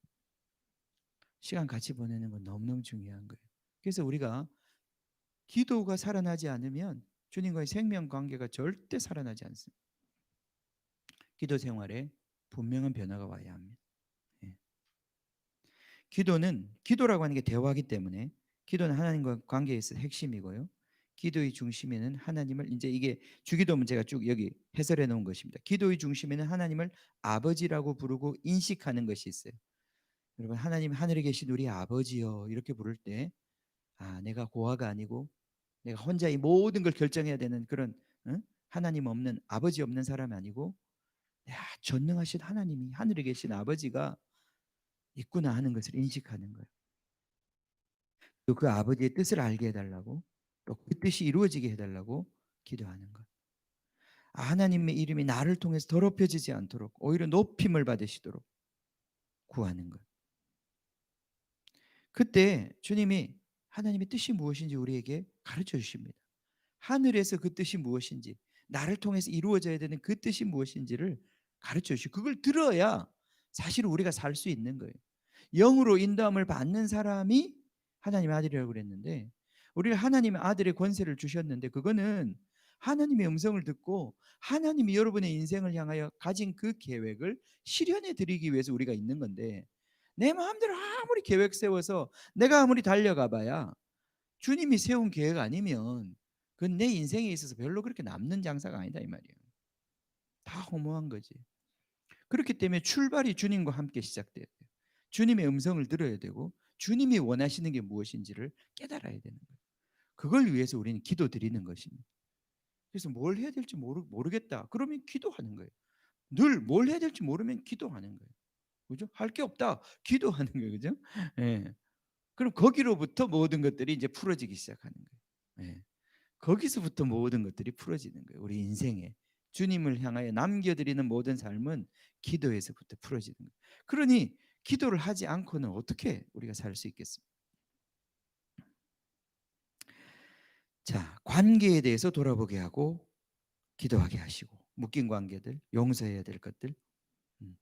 시간 같이 보내는 건 너무너무 중요한 거예요. 그래서 우리가 기도가 살아나지 않으면 주님과의 생명 관계가 절대 살아나지 않습니다. 기도 생활에 분명한 변화가 와야 합니다. 예. 기도라고 하는 게 대화이기 때문에 기도는 하나님과 관계에 있어 핵심이고요. 기도의 중심에는 하나님을, 이제 이게 주기도문 제가 쭉 여기 해설해 놓은 것입니다. 기도의 중심에는 하나님을 아버지라고 부르고 인식하는 것이 있어요. 여러분, 하나님 하늘에 계신 우리 아버지요 이렇게 부를 때, 내가 고아가 아니고 내가 혼자 이 모든 걸 결정해야 되는 그런, 하나님 없는, 아버지 없는 사람이 아니고, 전능하신 하나님이, 하늘에 계신 아버지가 있구나 하는 것을 인식하는 거예요. 또 그 아버지의 뜻을 알게 해달라고, 또 그 뜻이 이루어지게 해달라고 기도하는 것. 하나님의 이름이 나를 통해서 더럽혀지지 않도록 오히려 높임을 받으시도록 구하는 것. 그때 주님이 하나님의 뜻이 무엇인지 우리에게 가르쳐 주십니다. 하늘에서 그 뜻이 무엇인지, 나를 통해서 이루어져야 되는 그 뜻이 무엇인지를 가르쳐 주시고, 그걸 들어야 사실 우리가 살 수 있는 거예요. 영으로 인도함을 받는 사람이 하나님의 아들이라고 그랬는데, 우리를 하나님의 아들의 권세를 주셨는데, 그거는 하나님의 음성을 듣고 하나님이 여러분의 인생을 향하여 가진 그 계획을 실현해 드리기 위해서 우리가 있는 건데, 내 마음대로 아무리 계획 세워서 내가 아무리 달려가 봐야 주님이 세운 계획 아니면 그건 내 인생에 있어서 별로 그렇게 남는 장사가 아니다 이 말이에요. 다 허무한 거지. 그렇기 때문에 출발이 주님과 함께 시작돼야 돼요. 주님의 음성을 들어야 되고 주님이 원하시는 게 무엇인지를 깨달아야 되는 거예요. 그걸 위해서 우리는 기도 드리는 것입니다. 그래서 뭘 해야 될지 모르겠다. 그러면 기도하는 거예요. 늘 뭘 해야 될지 모르면 기도하는 거예요. 그죠? 할 게 없다. 기도하는 거예요. 그죠? 예. 그럼 거기로부터 모든 것들이 이제 풀어지기 시작하는 거예요. 예. 거기서부터 모든 것들이 풀어지는 거예요. 우리 인생에 주님을 향하여 남겨드리는 모든 삶은 기도에서부터 풀어지는 거예요. 그러니 기도를 하지 않고는 어떻게 우리가 살 수 있겠습니까? 자, 관계에 대해서 돌아보게 하고 기도하게 하시고 묶인 관계들, 용서해야 될 것들. 음.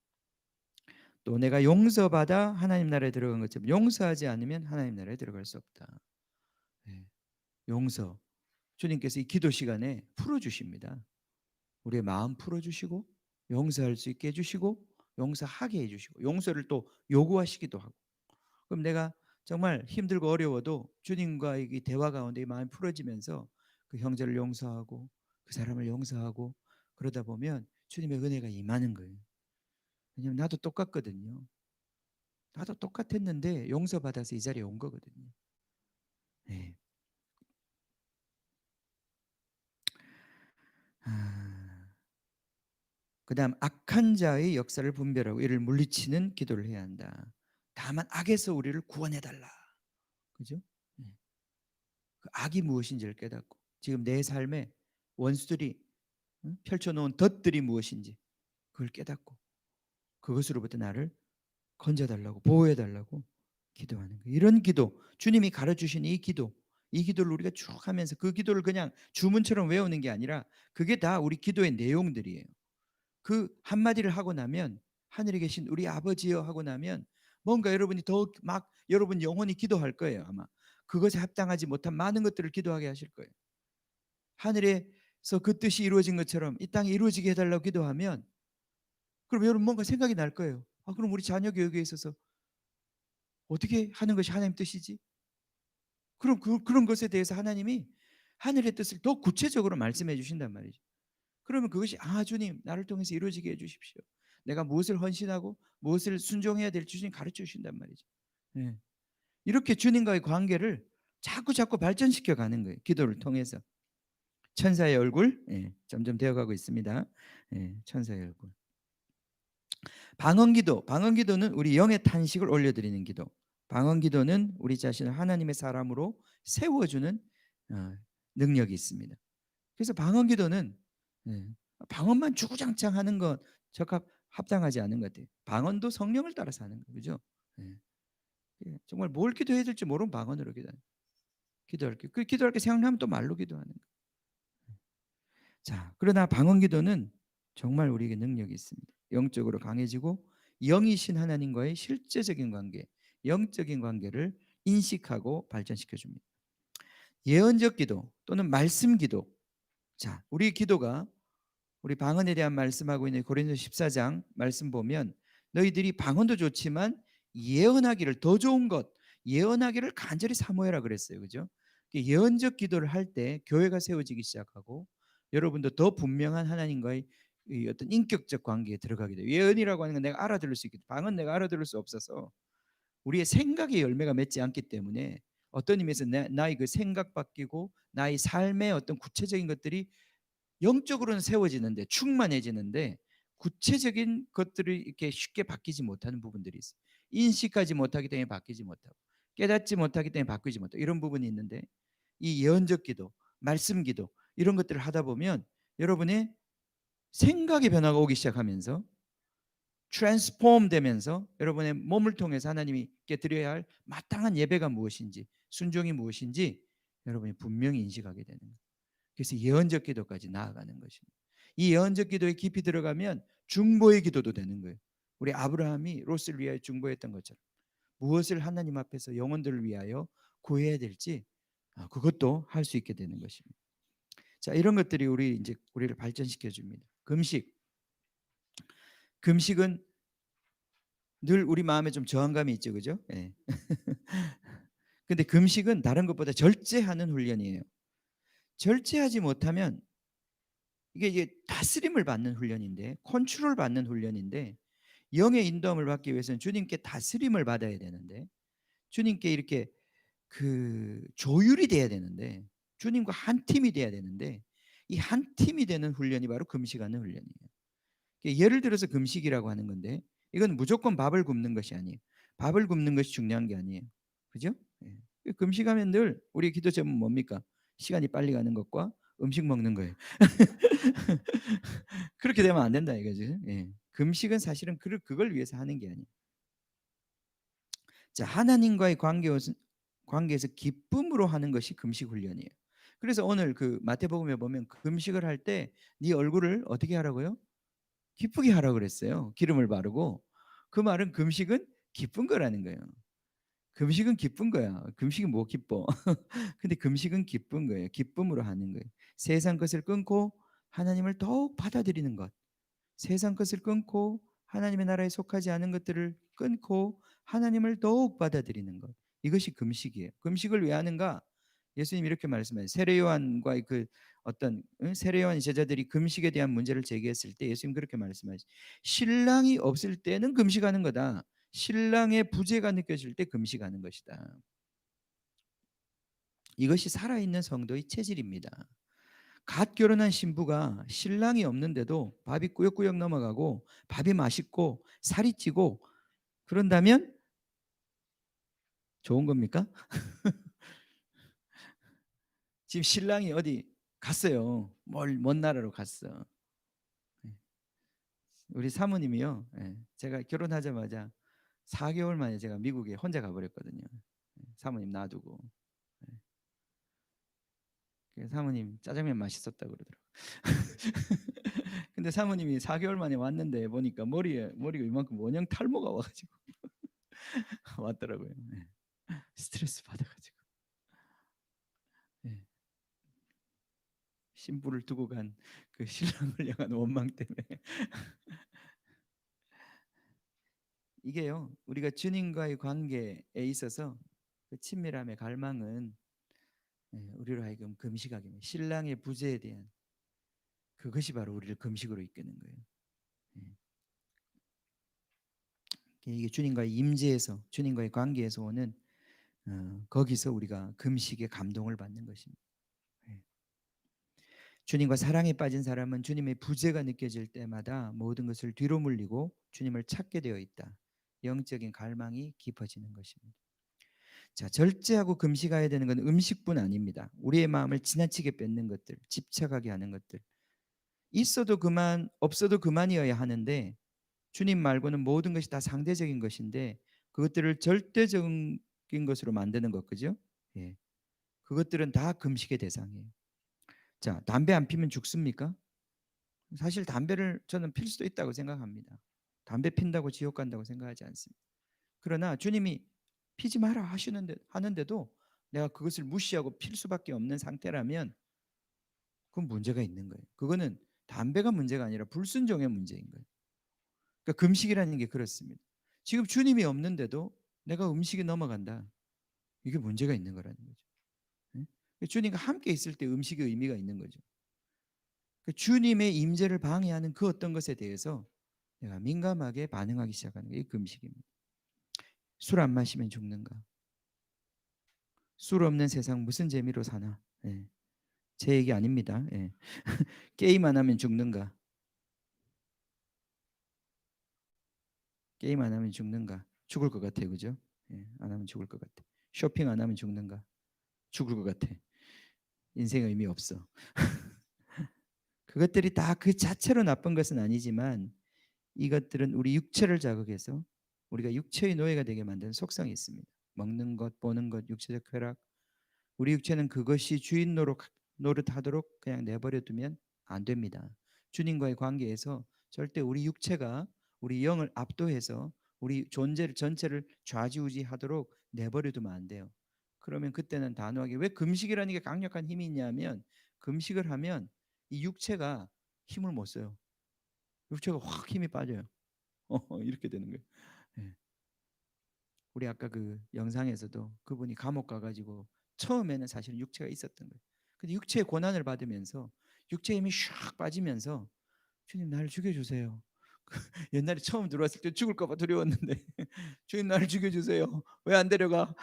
또 내가 용서받아 하나님 나라에 들어간 것처럼 용서하지 않으면 하나님 나라에 들어갈 수 없다. 예. 용서. 주님께서 이 기도 시간에 풀어주십니다. 우리의 마음 풀어주시고 용서할 수 있게 해주시고 용서하게 해주시고 용서를 또 요구하시기도 하고, 그럼 내가 정말 힘들고 어려워도 주님과의 이 대화 가운데 이 마음이 풀어지면서 그 형제를 용서하고 그 사람을 용서하고 그러다 보면 주님의 은혜가 임하는 거예요. 왜냐하면 나도 똑같거든요. 나도 똑같았는데 용서받아서 이 자리에 온 거거든요. 네. 그다음 악한 자의 역사를 분별하고 이를 물리치는 기도를 해야 한다. 다만 악에서 우리를 구원해 달라. 그죠? 네. 그 악이 무엇인지를 깨닫고 지금 내 삶에 원수들이 펼쳐놓은 덫들이 무엇인지 그걸 깨닫고 그것으로부터 나를 건져달라고 보호해달라고 기도하는 거예요. 이런 기도, 주님이 가르쳐주신 이 기도, 이 기도를 우리가 쭉 하면서 그 기도를 그냥 주문처럼 외우는 게 아니라 그게 다 우리 기도의 내용들이에요. 그 한마디를 하고 나면 하늘에 계신 우리 아버지여 하고 나면 뭔가 여러분이 더 막 여러분 영혼이 기도할 거예요. 아마 그것에 합당하지 못한 많은 것들을 기도하게 하실 거예요. 하늘에서 그 뜻이 이루어진 것처럼 이 땅에 이루어지게 해달라고 기도하면 그럼 여러분 뭔가 생각이 날 거예요. 아, 그럼 우리 자녀 교육에 있어서 어떻게 하는 것이 하나님 뜻이지? 그럼 그런 것에 대해서 하나님이 하늘의 뜻을 더 구체적으로 말씀해 주신단 말이죠. 그러면 그것이 아, 주님 나를 통해서 이루어지게 해 주십시오. 내가 무엇을 헌신하고 무엇을 순종해야 될지 주님 가르쳐 주신단 말이죠. 네. 이렇게 주님과의 관계를 자꾸 발전시켜 가는 거예요. 기도를 통해서. 천사의 얼굴, 예, 점점 되어가고 있습니다. 예, 천사의 얼굴. 방언기도, 방언기도는 우리 영의 탄식을 올려드리는 기도. 방언기도는 우리 자신을 하나님의 사람으로 세워주는 능력이 있습니다. 그래서 방언기도는 방언만 주구장창 하는 것 적합 합당하지 않은 것 같아요. 방언도 성령을 따라서 하는 거죠. 그죠? 정말 뭘 기도해야 될지 모르면 방언으로 기도할 게, 그 기도할 게 생각나면 또 말로 기도하는 거예요. 자, 그러나 방언기도는 정말 우리에게 능력이 있습니다. 영적으로 강해지고 영이신 하나님과의 실제적인 관계, 영적인 관계를 인식하고 발전시켜 줍니다. 예언적 기도 또는 말씀 기도. 자, 우리 기도가 우리 방언에 대한 말씀하고 있는 고린도서 14장 말씀 보면 너희들이 방언도 좋지만 예언하기를 더 좋은 것, 예언하기를 간절히 사모해라 그랬어요. 그죠? 예언적 기도를 할 때 교회가 세워지기 시작하고 여러분도 더 분명한 하나님과의 이 어떤 인격적 관계에 들어가게 돼요. 예언이라고 하는 건 내가 알아들을 수 있기, 방언 내가 알아들을 수 없어서 우리의 생각의 열매가 맺지 않기 때문에 어떤 의미에서 나의 그 생각 바뀌고 나의 삶의 어떤 구체적인 것들이 영적으로는 세워지는데 충만해지는데 구체적인 것들이 이렇게 쉽게 바뀌지 못하는 부분들이 있어요. 인식하지 못하기 때문에 바뀌지 못하고 깨닫지 못하기 때문에 바뀌지 못하고 이런 부분이 있는데 이 예언적 기도, 말씀 기도 이런 것들을 하다 보면 여러분의 생각의 변화가 오기 시작하면서 트랜스폼 되면서 여러분의 몸을 통해서 하나님께 드려야 할 마땅한 예배가 무엇인지 순종이 무엇인지 여러분이 분명히 인식하게 되는 거예요. 그래서 예언적 기도까지 나아가는 것입니다. 이 예언적 기도에 깊이 들어가면 중보의 기도도 되는 거예요. 우리 아브라함이 롯을 위하여 중보했던 것처럼 무엇을 하나님 앞에서 영혼들을 위하여 구해야 될지 그것도 할 수 있게 되는 것입니다. 자, 이런 것들이 우리를 발전시켜 줍니다. 금식은 늘 우리 마음에 좀 저항감이 있죠, 그죠? 예. 근데 금식은 다른 것보다 절제하는 훈련이에요. 절제하지 못하면 이게 다스림을 받는 훈련인데 컨트롤 받는 훈련인데 영의 인도함을 받기 위해서는 주님께 다스림을 받아야 되는데 주님께 이렇게 그 조율이 돼야 되는데 주님과 한 팀이 돼야 되는데 이 한 팀이 되는 훈련이 바로 금식하는 훈련이에요. 예를 들어서 금식이라고 하는 건데 이건 무조건 밥을 굶는 것이 아니에요. 밥을 굶는 것이 중요한 게 아니에요. 그죠? 예. 금식하면 늘 우리 기도 제목은 뭡니까? 시간이 빨리 가는 것과 음식 먹는 거예요. 그렇게 되면 안 된다 이거죠. 예. 금식은 사실은 그걸 위해서 하는 게 아니에요. 자, 하나님과의 관계에서 기쁨으로 하는 것이 금식 훈련이에요. 그래서 오늘 그 마태복음에 보면 금식을 할 때 네 얼굴을 어떻게 하라고요? 기쁘게 하라고 그랬어요. 기름을 바르고. 그 말은 금식은 기쁜 거라는 거예요. 금식은 기쁜 거야. 금식이 뭐 기뻐? 근데 금식은 기쁜 거예요. 기쁨으로 하는 거예요. 세상 것을 끊고 하나님을 더욱 받아들이는 것. 세상 것을 끊고 하나님의 나라에 속하지 않은 것들을 끊고 하나님을 더욱 받아들이는 것. 이것이 금식이에요. 금식을 왜 하는가? 예수님이 이렇게 말씀하세요. 세례 요한과 그 어떤 세례 요한 제자들이 금식에 대한 문제를 제기했을 때 예수님 그렇게 말씀하시죠. 신랑이 없을 때는 금식하는 거다. 신랑의 부재가 느껴질 때 금식하는 것이다. 이것이 살아있는 성도의 체질입니다. 갓 결혼한 신부가 신랑이 없는데도 밥이 꾸역꾸역 넘어가고 밥이 맛있고 살이 찌고 그런다면 좋은 겁니까? 지금 신랑이 어디 갔어요. 먼 나라로 갔어. 우리 사모님이요. 제가 결혼하자마자 4개월 만에 제가 미국에 혼자 가버렸거든요. 사모님 놔두고. 사모님 짜장면 맛있었다고 그러더라고요. 근데 사모님이 4개월 만에 왔는데 보니까 머리가 이만큼 원형 탈모가 와가지고 왔더라고요. 스트레스 받아가지고. 신부를 두고 간 그 신랑을 향한 원망 때문에 이게요. 우리가 주님과의 관계에 있어서 그 친밀함의 갈망은 우리로 하여금 금식하게 됩니다. 신랑의 부재에 대한 그것이 바로 우리를 금식으로 이끄는 거예요. 이게 주님과의 임재에서 주님과의 관계에서 오는 거기서 우리가 금식의 감동을 받는 것입니다. 주님과 사랑에 빠진 사람은 주님의 부재가 느껴질 때마다 모든 것을 뒤로 물리고 주님을 찾게 되어 있다. 영적인 갈망이 깊어지는 것입니다. 자, 절제하고 금식해야 되는 건 음식뿐 아닙니다. 우리의 마음을 지나치게 뺏는 것들, 집착하게 하는 것들. 있어도 그만, 없어도 그만이어야 하는데 주님 말고는 모든 것이 다 상대적인 것인데 그것들을 절대적인 것으로 만드는 것, 그죠? 예. 그것들은 다 금식의 대상이에요. 자, 담배 안 피면 죽습니까? 사실 담배를 저는 필 수도 있다고 생각합니다. 담배 핀다고 지옥 간다고 생각하지 않습니다. 그러나 주님이 피지 마라 하는데도 내가 그것을 무시하고 필 수밖에 없는 상태라면 그건 문제가 있는 거예요. 그거는 담배가 문제가 아니라 불순종의 문제인 거예요. 그러니까 금식이라는 게 그렇습니다. 지금 주님이 없는데도 내가 음식이 넘어간다. 이게 문제가 있는 거라는 거죠. 주님과 함께 있을 때 음식의 의미가 있는 거죠. 주님의 임재를 방해하는 그 어떤 것에 대해서 내가 민감하게 반응하기 시작하는 게 금식입니다. 술 안 마시면 죽는가? 술 없는 세상 무슨 재미로 사나? 제 얘기 아닙니다. 게임 안 하면 죽는가? 게임 안 하면 죽는가? 죽을 것 같아, 그죠? 안 하면 죽을 것 같아. 쇼핑 안 하면 죽는가? 죽을 것 같아. 인생 의미 없어. 그것들이 다 그 자체로 나쁜 것은 아니지만 이것들은 우리 육체를 자극해서 우리가 육체의 노예가 되게 만드는 속성이 있습니다. 먹는 것, 보는 것, 육체적 쾌락. 우리 육체는 그것이 주인 노릇하도록 그냥 내버려 두면 안 됩니다. 주님과의 관계에서 절대 우리 육체가 우리 영을 압도해서 우리 존재를 전체를 좌지우지하도록 내버려 두면 안 돼요. 그러면 그때는 단호하게, 왜 금식이라는 게 강력한 힘이 있냐면 금식을 하면 이 육체가 힘을 못 써요. 육체가 확 힘이 빠져요. 이렇게 되는 거예요. 예. 우리 아까 그 영상에서도 그분이 감옥 가가지고 처음에는 사실은 육체가 있었던 거예요. 근데 육체의 고난을 받으면서 육체의 힘이 샥 빠지면서 주님 나를 죽여주세요. 옛날에 처음 들어왔을 때 죽을까 봐 두려웠는데 주님 나를 죽여주세요. 왜 안 데려가?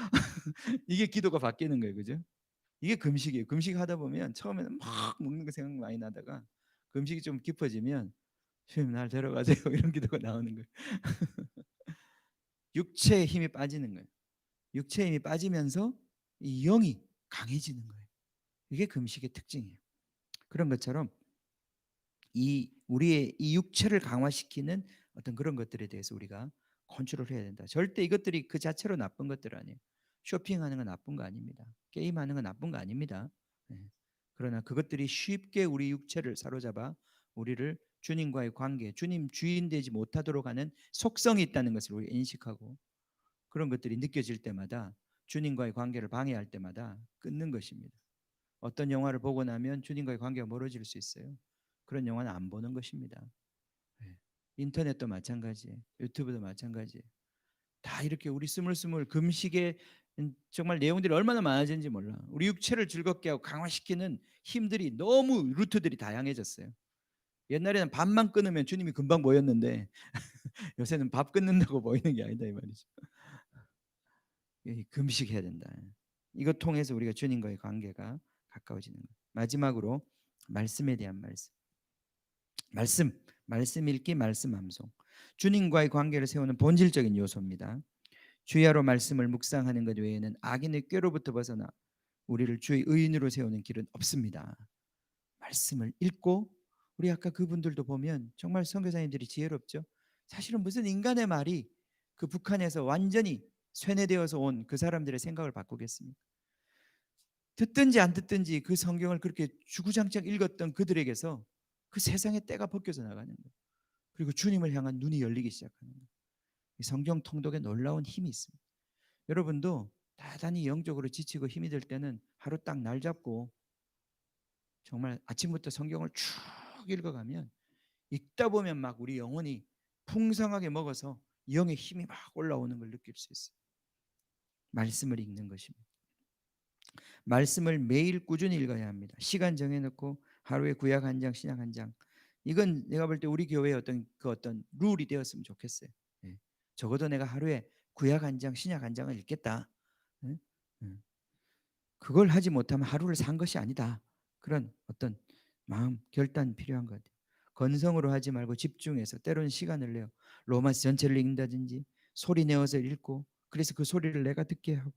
이게 기도가 바뀌는 거예요. 그죠? 이게 금식이에요. 금식하다 보면 처음에는 막 먹는 거 생각 많이 나다가 금식이 좀 깊어지면 주님 날 데려가세요. 이런 기도가 나오는 거예요. 육체의 힘이 빠지는 거예요. 육체의 힘이 빠지면서 이 영이 강해지는 거예요. 이게 금식의 특징이에요. 그런 것처럼 우리의 이 육체를 강화시키는 어떤 그런 것들에 대해서 우리가 컨트롤해야 된다. 절대 이것들이 그 자체로 나쁜 것들 아니에요. 쇼핑하는 건 나쁜 거 아닙니다. 게임하는 건 나쁜 거 아닙니다. 예. 그러나 그것들이 쉽게 우리 육체를 사로잡아 우리를 주님과의 관계, 주님 주인 되지 못하도록 하는 속성이 있다는 것을 우리 인식하고, 그런 것들이 느껴질 때마다 주님과의 관계를 방해할 때마다 끊는 것입니다. 어떤 영화를 보고 나면 주님과의 관계가 멀어질 수 있어요. 그런 영화는 안 보는 것입니다. 예. 인터넷도 마찬가지예요. 유튜브도 마찬가지예요. 다 이렇게 우리 스물스물 금식의 정말 내용들이 얼마나 많아졌는지 몰라. 우리 육체를 즐겁게 하고 강화시키는 힘들이 너무 루트들이 다양해졌어요. 옛날에는 밥만 끊으면 주님이 금방 보였는데 요새는 밥 끊는다고 보이는 게 아니다 이 말이죠. 금식해야 된다. 이것 통해서 우리가 주님과의 관계가 가까워지는 것. 마지막으로 말씀에 대한 말씀 읽기, 말씀 암송. 주님과의 관계를 세우는 본질적인 요소입니다. 주야로 말씀을 묵상하는 것 외에는 악인의 꾀로부터 벗어나 우리를 주의 의인으로 세우는 길은 없습니다. 말씀을 읽고, 우리 아까 그분들도 보면 정말 선교사님들이 지혜롭죠. 사실은 무슨 인간의 말이 그 북한에서 완전히 쇠뇌되어서 온 그 사람들의 생각을 바꾸겠습니까? 듣든지 안 듣든지 그 성경을 그렇게 주구장창 읽었던 그들에게서 그 세상의 때가 벗겨져 나가는 거예요. 그리고 주님을 향한 눈이 열리기 시작하는 거예요. 성경 통독에 놀라운 힘이 있습니다. 여러분도 대단히 영적으로 지치고 힘이 들 때는 하루 딱 날 잡고 정말 아침부터 성경을 쭉 읽어가면, 읽다 보면 막 우리 영혼이 풍성하게 먹어서 영의 힘이 막 올라오는 걸 느낄 수 있어요. 말씀을 읽는 것입니다. 말씀을 매일 꾸준히 읽어야 합니다. 시간 정해놓고 하루에 구약 한 장, 신약 한 장. 이건 내가 볼 때 우리 교회의 어떤 룰이 되었으면 좋겠어요. 예. 적어도 내가 하루에 구약 한 장, 신약 한 장을 읽겠다. 예? 예. 그걸 하지 못하면 하루를 산 것이 아니다. 그런 어떤 마음, 결단 필요한 것 같아요. 건성으로 하지 말고 집중해서 때로는 시간을 내어 로마서 전체를 읽는다든지 소리 내어서 읽고, 그래서 그 소리를 내가 듣게 하고.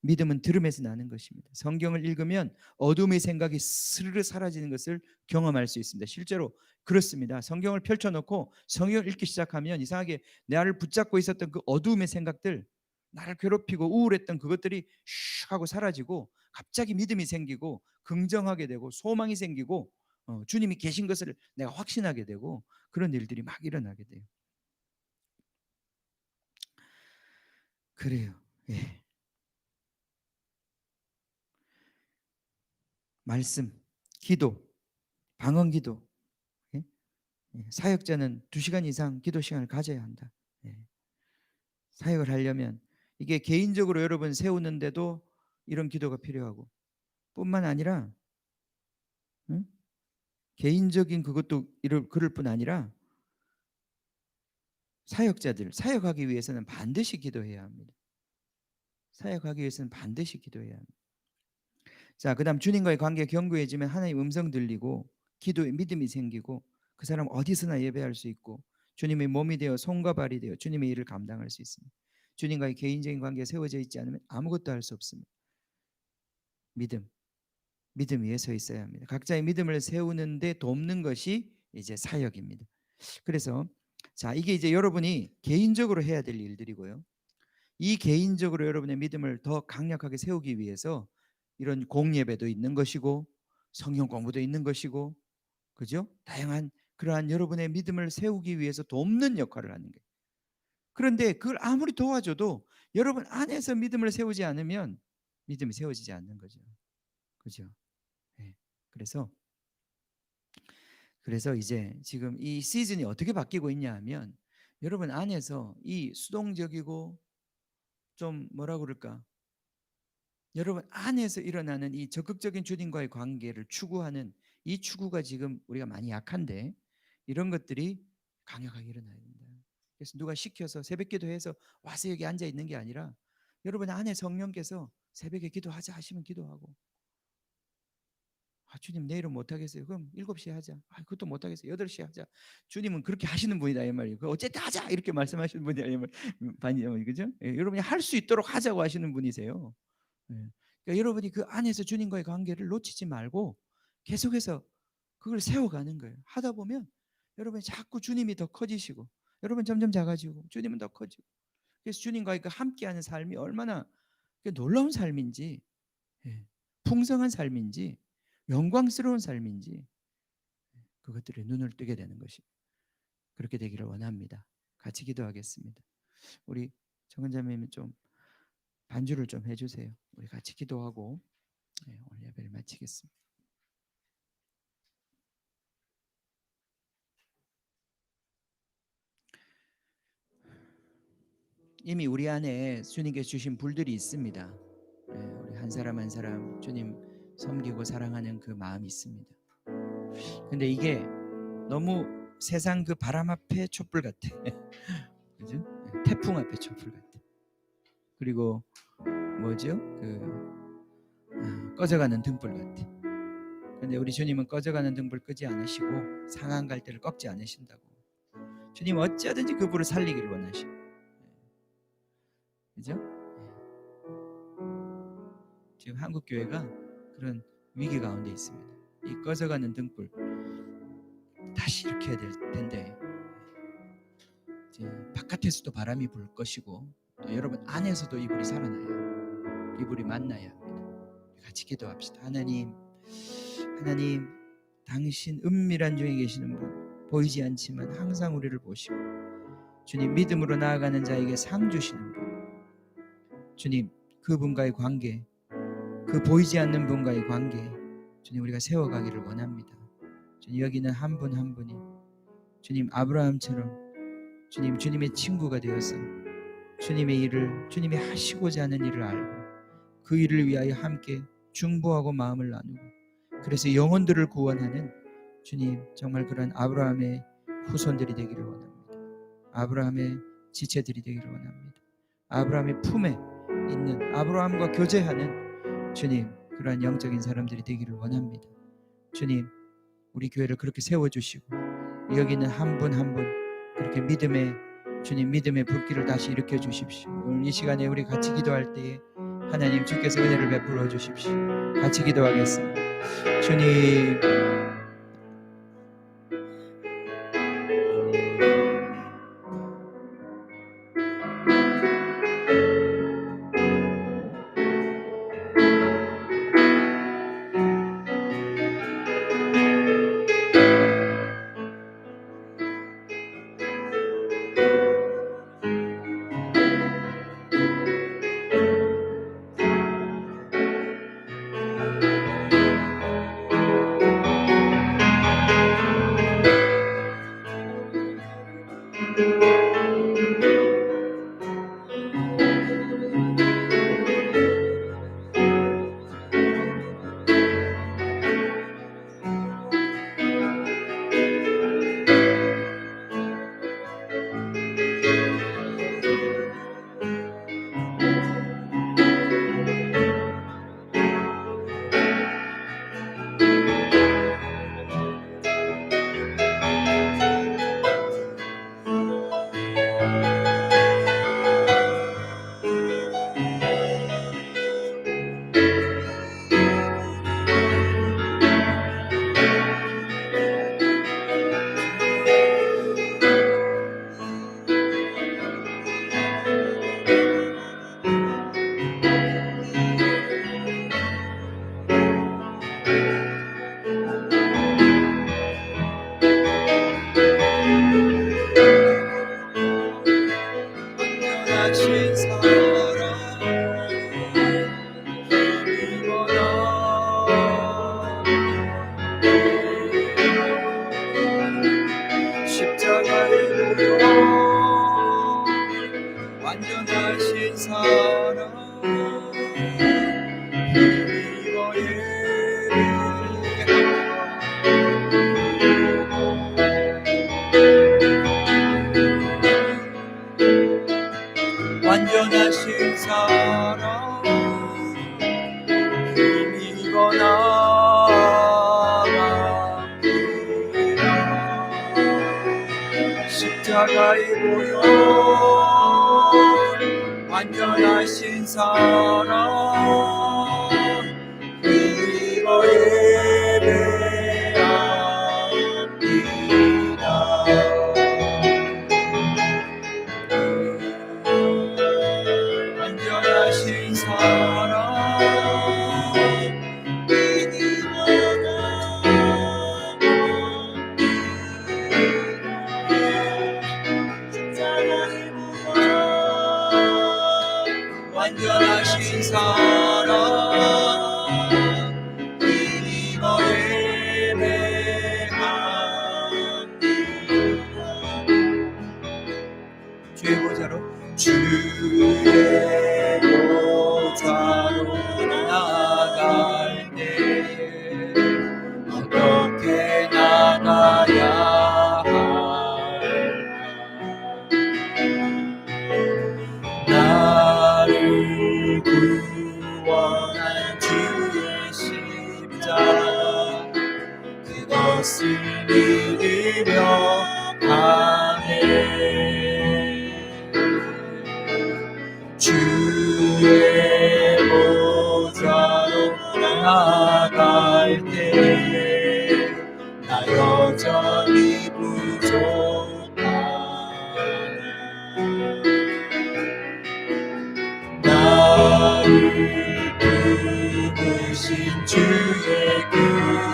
믿음은 들음에서 나는 것입니다. 성경을 읽으면 어둠의 생각이 스르르 사라지는 것을 경험할 수 있습니다. 실제로 그렇습니다. 성경을 펼쳐놓고 성경을 읽기 시작하면 이상하게 나를 붙잡고 있었던 그 어둠의 생각들, 나를 괴롭히고 우울했던 그것들이 슉 하고 사라지고 갑자기 믿음이 생기고 긍정하게 되고 소망이 생기고 주님이 계신 것을 내가 확신하게 되고, 그런 일들이 막 일어나게 돼요. 그래요. 예. 말씀, 기도, 방언 기도. 예? 사역자는 2시간 이상 기도 시간을 가져야 한다. 예. 사역을 하려면 이게 개인적으로 여러분 세우는데도 이런 기도가 필요하고, 뿐만 아니라 응? 개인적인 그것도 그럴 뿐 아니라 사역하기 위해서는 반드시 기도해야 합니다. 사역하기 위해서는 반드시 기도해야 합니다. 자, 그다음 주님과의 관계가 견고해지면 하나님 음성 들리고 기도에 믿음이 생기고, 그 사람 어디서나 예배할 수 있고 주님의 몸이 되어 손과 발이 되어 주님의 일을 감당할 수 있습니다. 주님과의 개인적인 관계가 세워져 있지 않으면 아무것도 할 수 없습니다. 믿음 위에 서 있어야 합니다. 각자의 믿음을 세우는데 돕는 것이 이제 사역입니다. 그래서 자, 이게 이제 여러분이 개인적으로 해야 될 일들이고요. 이 개인적으로 여러분의 믿음을 더 강력하게 세우기 위해서 이런 공예배도 있는 것이고 성경 공부도 있는 것이고, 그죠? 다양한 그러한 여러분의 믿음을 세우기 위해서 돕는 역할을 하는 거예요. 그런데 그걸 아무리 도와줘도 여러분 안에서 믿음을 세우지 않으면 믿음이 세워지지 않는 거죠. 그죠? 네. 그래서 이제 지금 이 시즌이 어떻게 바뀌고 있냐 하면, 여러분 안에서 이 수동적이고 좀 뭐라 그럴까, 여러분 안에서 일어나는 이 적극적인 주님과의 관계를 추구하는 이 추구가 지금 우리가 많이 약한데, 이런 것들이 강력하게 일어나야 된다. 그래서 누가 시켜서 새벽 기도해서 와서 여기 앉아 있는 게 아니라, 여러분 안에 성령께서 새벽에 기도하자 하시면 기도하고, 주님 내일은 못하겠어요. 그럼 7시에 하자. 그것도 못하겠어요. 8시에 하자. 주님은 그렇게 하시는 분이다 이 말이에요. 어쨌든 하자 이렇게 말씀하시는 분이다 이 말. 그죠? 예, 여러분이 할 수 있도록 하자고 하시는 분이세요. 예. 그러니까 여러분이 그 안에서 주님과의 관계를 놓치지 말고 계속해서 그걸 세워가는 거예요. 하다 보면 여러분이 자꾸 주님이 더 커지시고 여러분 점점 작아지고 주님은 더 커지고, 그래서 주님과의 그 함께하는 삶이 얼마나 놀라운 삶인지, 풍성한 삶인지, 영광스러운 삶인지 그것들에 눈을 뜨게 되는 것이, 그렇게 되기를 원합니다. 같이 기도하겠습니다. 우리 정은자매님 좀 반주를 좀 해주세요. 우리 같이 기도하고 오늘 예배를 마치겠습니다. 이미 우리 안에 주님께서 주신 불들이 있습니다. 우리 한 사람 한 사람 주님 섬기고 사랑하는 그 마음이 있습니다. 근데 이게 너무 세상 그 바람 앞에 촛불 같아. 그죠? 태풍 앞에 촛불 같아. 그리고 뭐죠? 꺼져가는 등불 같아. 근데 우리 주님은 꺼져가는 등불 끄지 않으시고 상한 갈대를 꺾지 않으신다고. 주님 어찌하든지 그 불을 살리기를 원하시고, 그죠? 지금 한국 교회가 그런 위기 가운데 있습니다. 이 꺼져가는 등불 다시 이렇게 해야 될 텐데, 이제 바깥에서도 바람이 불 것이고 또 여러분 안에서도 이 불이 살아나요. 이 불이 만나야 합니다. 같이 기도합시다. 하나님, 당신 은밀한 중에 계시는 분, 보이지 않지만 항상 우리를 보시고 주님 믿음으로 나아가는 자에게 상 주시는 분, 주님 그분과의 관계, 그 보이지 않는 분과의 관계 주님 우리가 세워가기를 원합니다. 주님 여기는 한 분 한 분이 주님 아브라함처럼 주님 주님의 친구가 되어서 주님의 일을, 주님이 하시고자 하는 일을 알고 그 일을 위하여 함께 중보하고 마음을 나누고 그래서 영혼들을 구원하는 주님 정말 그런 아브라함의 후손들이 되기를 원합니다. 아브라함의 지체들이 되기를 원합니다. 아브라함의 품에 있는, 아브라함과 교제하는 주님 그러한 영적인 사람들이 되기를 원합니다. 주님 우리 교회를 그렇게 세워주시고 여기는 한 분 한 분 그렇게 믿음의 주님 믿음의 불길을 다시 일으켜 주십시오. 오늘 이 시간에 우리 같이 기도할 때에 하나님 주께서 은혜를 베풀어 주십시오. 같이 기도하겠습니다. 주님 완전하신 사랑 힘입어 완전하신 사랑 힘입어 나갑니다. 십자가의 보혈 완전하신 사랑 힘입어 예배합니다. 완전하신 사랑 완전하신 사랑 힘입어 예배합니다. 주의 보좌로 주의 보좌로 나갈 때에 어떻게 나가야 할까? 나를 구원한 주의 십자가 그것을 믿으며 가네. 주의 보좌로 나갈 때 나 여전히 부족하네. 나를 부르신 주의 그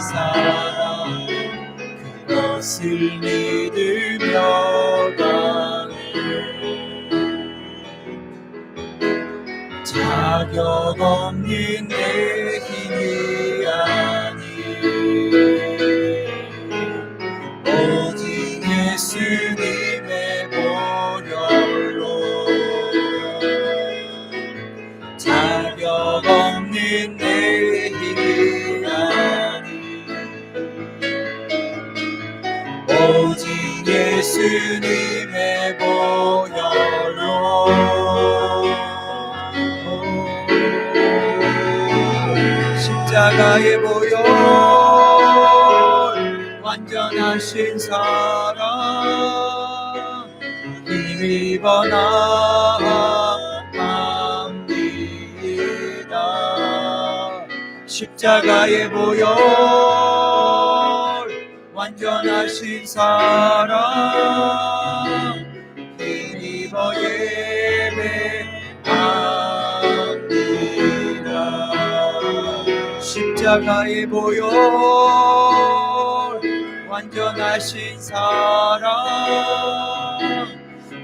사랑 그것을 믿으며 가네. 자격 없는 내 힘이 아니 오직 예수님의 보혈로 자격 없는 내 힘이 아니 오직 예수님의 보혈로 십자가의 보혈 완전하신 사랑 힘입어 나갑니다. 십자가의 보혈 완전하신 사랑 힘입어 예배합니다. 십자가의 보혈 완전하신 사랑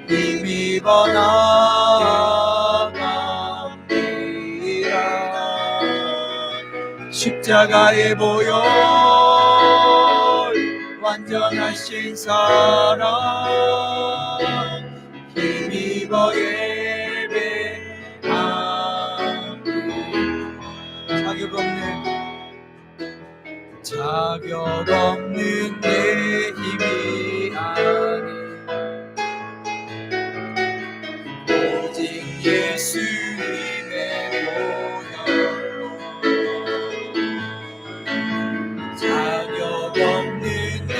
힘입어 나갑니다. 십자가의 보혈 완전하신 사랑 힘입어 예배합니다. 자격 없는 내 힘이 아니 오직 예수님의 보혈로 자격 없는 내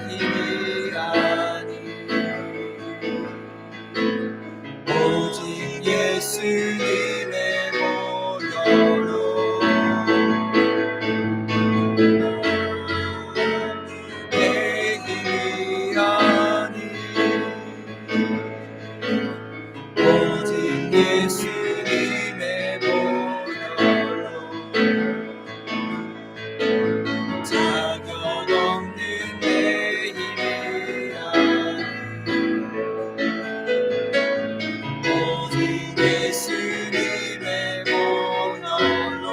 힘이 아니 오직 예수님의 보혈로 예수님의 보혈로 자격 없는 내 힘이 아니 오직 예수님의 보혈로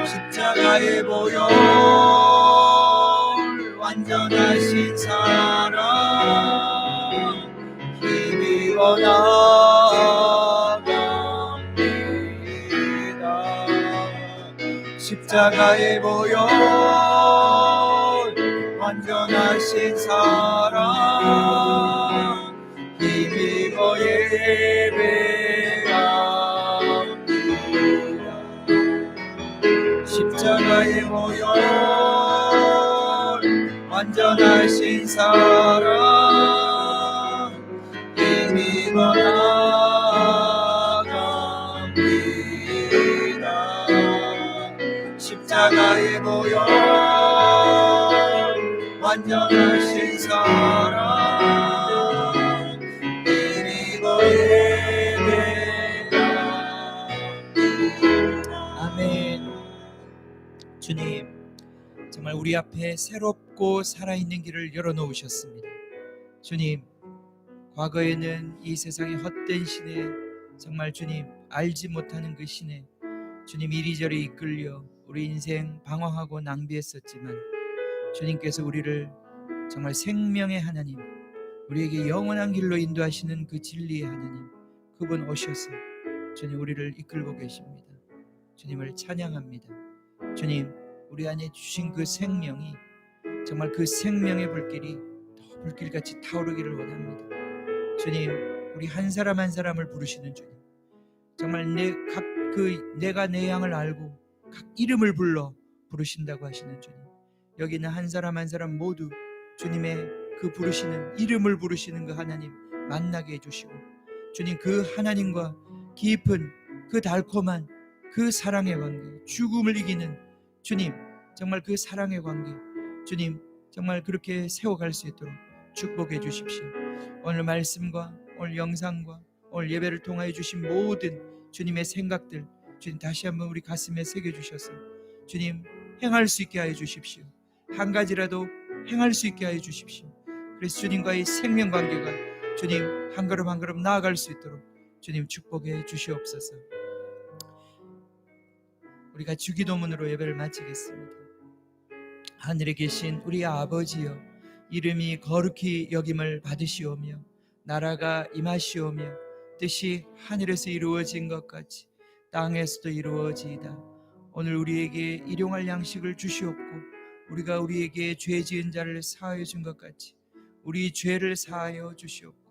십자가의 보혈 완전하신 사랑 힘입어 나갑니다. 십자가의 보혈 완전하신 사랑 힘입어 예배합니다. 십자가의 보혈 완전하신 사랑 힘입어 나갑니다. 우리 앞에 새롭고 살아있는 길을 열어놓으셨습니다. 주님, 과거에는 이 세상의 헛된 시대, 정말 주님 알지 못하는 그 시대, 주님 이리저리 이끌려 우리 인생 방황하고 낭비했었지만 주님께서 우리를 정말 생명의 하나님, 우리에게 영원한 길로 인도하시는 그 진리의 하나님, 그분 오셔서 주님 우리를 이끌고 계십니다. 주님을 찬양합니다. 주님, 우리 안에 주신 그 생명이 정말 그 생명의 불길이 더 불길같이 타오르기를 원합니다. 주님, 우리 한 사람 한 사람을 부르시는 주님, 정말 내가 내 양을 알고 각 이름을 불러 부르신다고 하시는 주님, 여기는 한 사람 한 사람 모두 주님의 그 부르시는, 이름을 부르시는 그 하나님 만나게 해주시고, 주님 그 하나님과 깊은 그 달콤한 그 사랑의 관계, 죽음을 이기는 주님 정말 그 사랑의 관계, 주님 정말 그렇게 세워갈 수 있도록 축복해 주십시오. 오늘 말씀과 오늘 영상과 오늘 예배를 통하여 주신 모든 주님의 생각들, 주님 다시 한번 우리 가슴에 새겨주셔서 주님 행할 수 있게 하여 주십시오. 한 가지라도 행할 수 있게 하여 주십시오. 그래서 주님과의 생명관계가 주님 한 걸음 한 걸음 나아갈 수 있도록 주님 축복해 주시옵소서. 우리가 주기도문으로 예배를 마치겠습니다. 하늘에 계신 우리 아버지여, 이름이 거룩히 여김을 받으시오며 나라가 임하시오며 뜻이 하늘에서 이루어진 것 같이 땅에서도 이루어지이다. 오늘 우리에게 일용할 양식을 주시옵고 우리가 우리에게 죄 지은 자를 사하여 준 것 같이 우리 죄를 사하여 주시옵고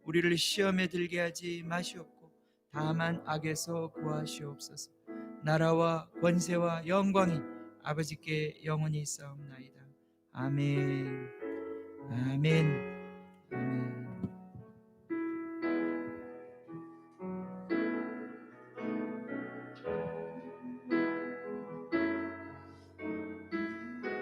우리를 시험에 들게 하지 마시옵고 다만 악에서 구하시옵소서. 나라와 권세와 영광이 아버지께 영원히 있사옵나이다. 아멘. 아멘. 아멘.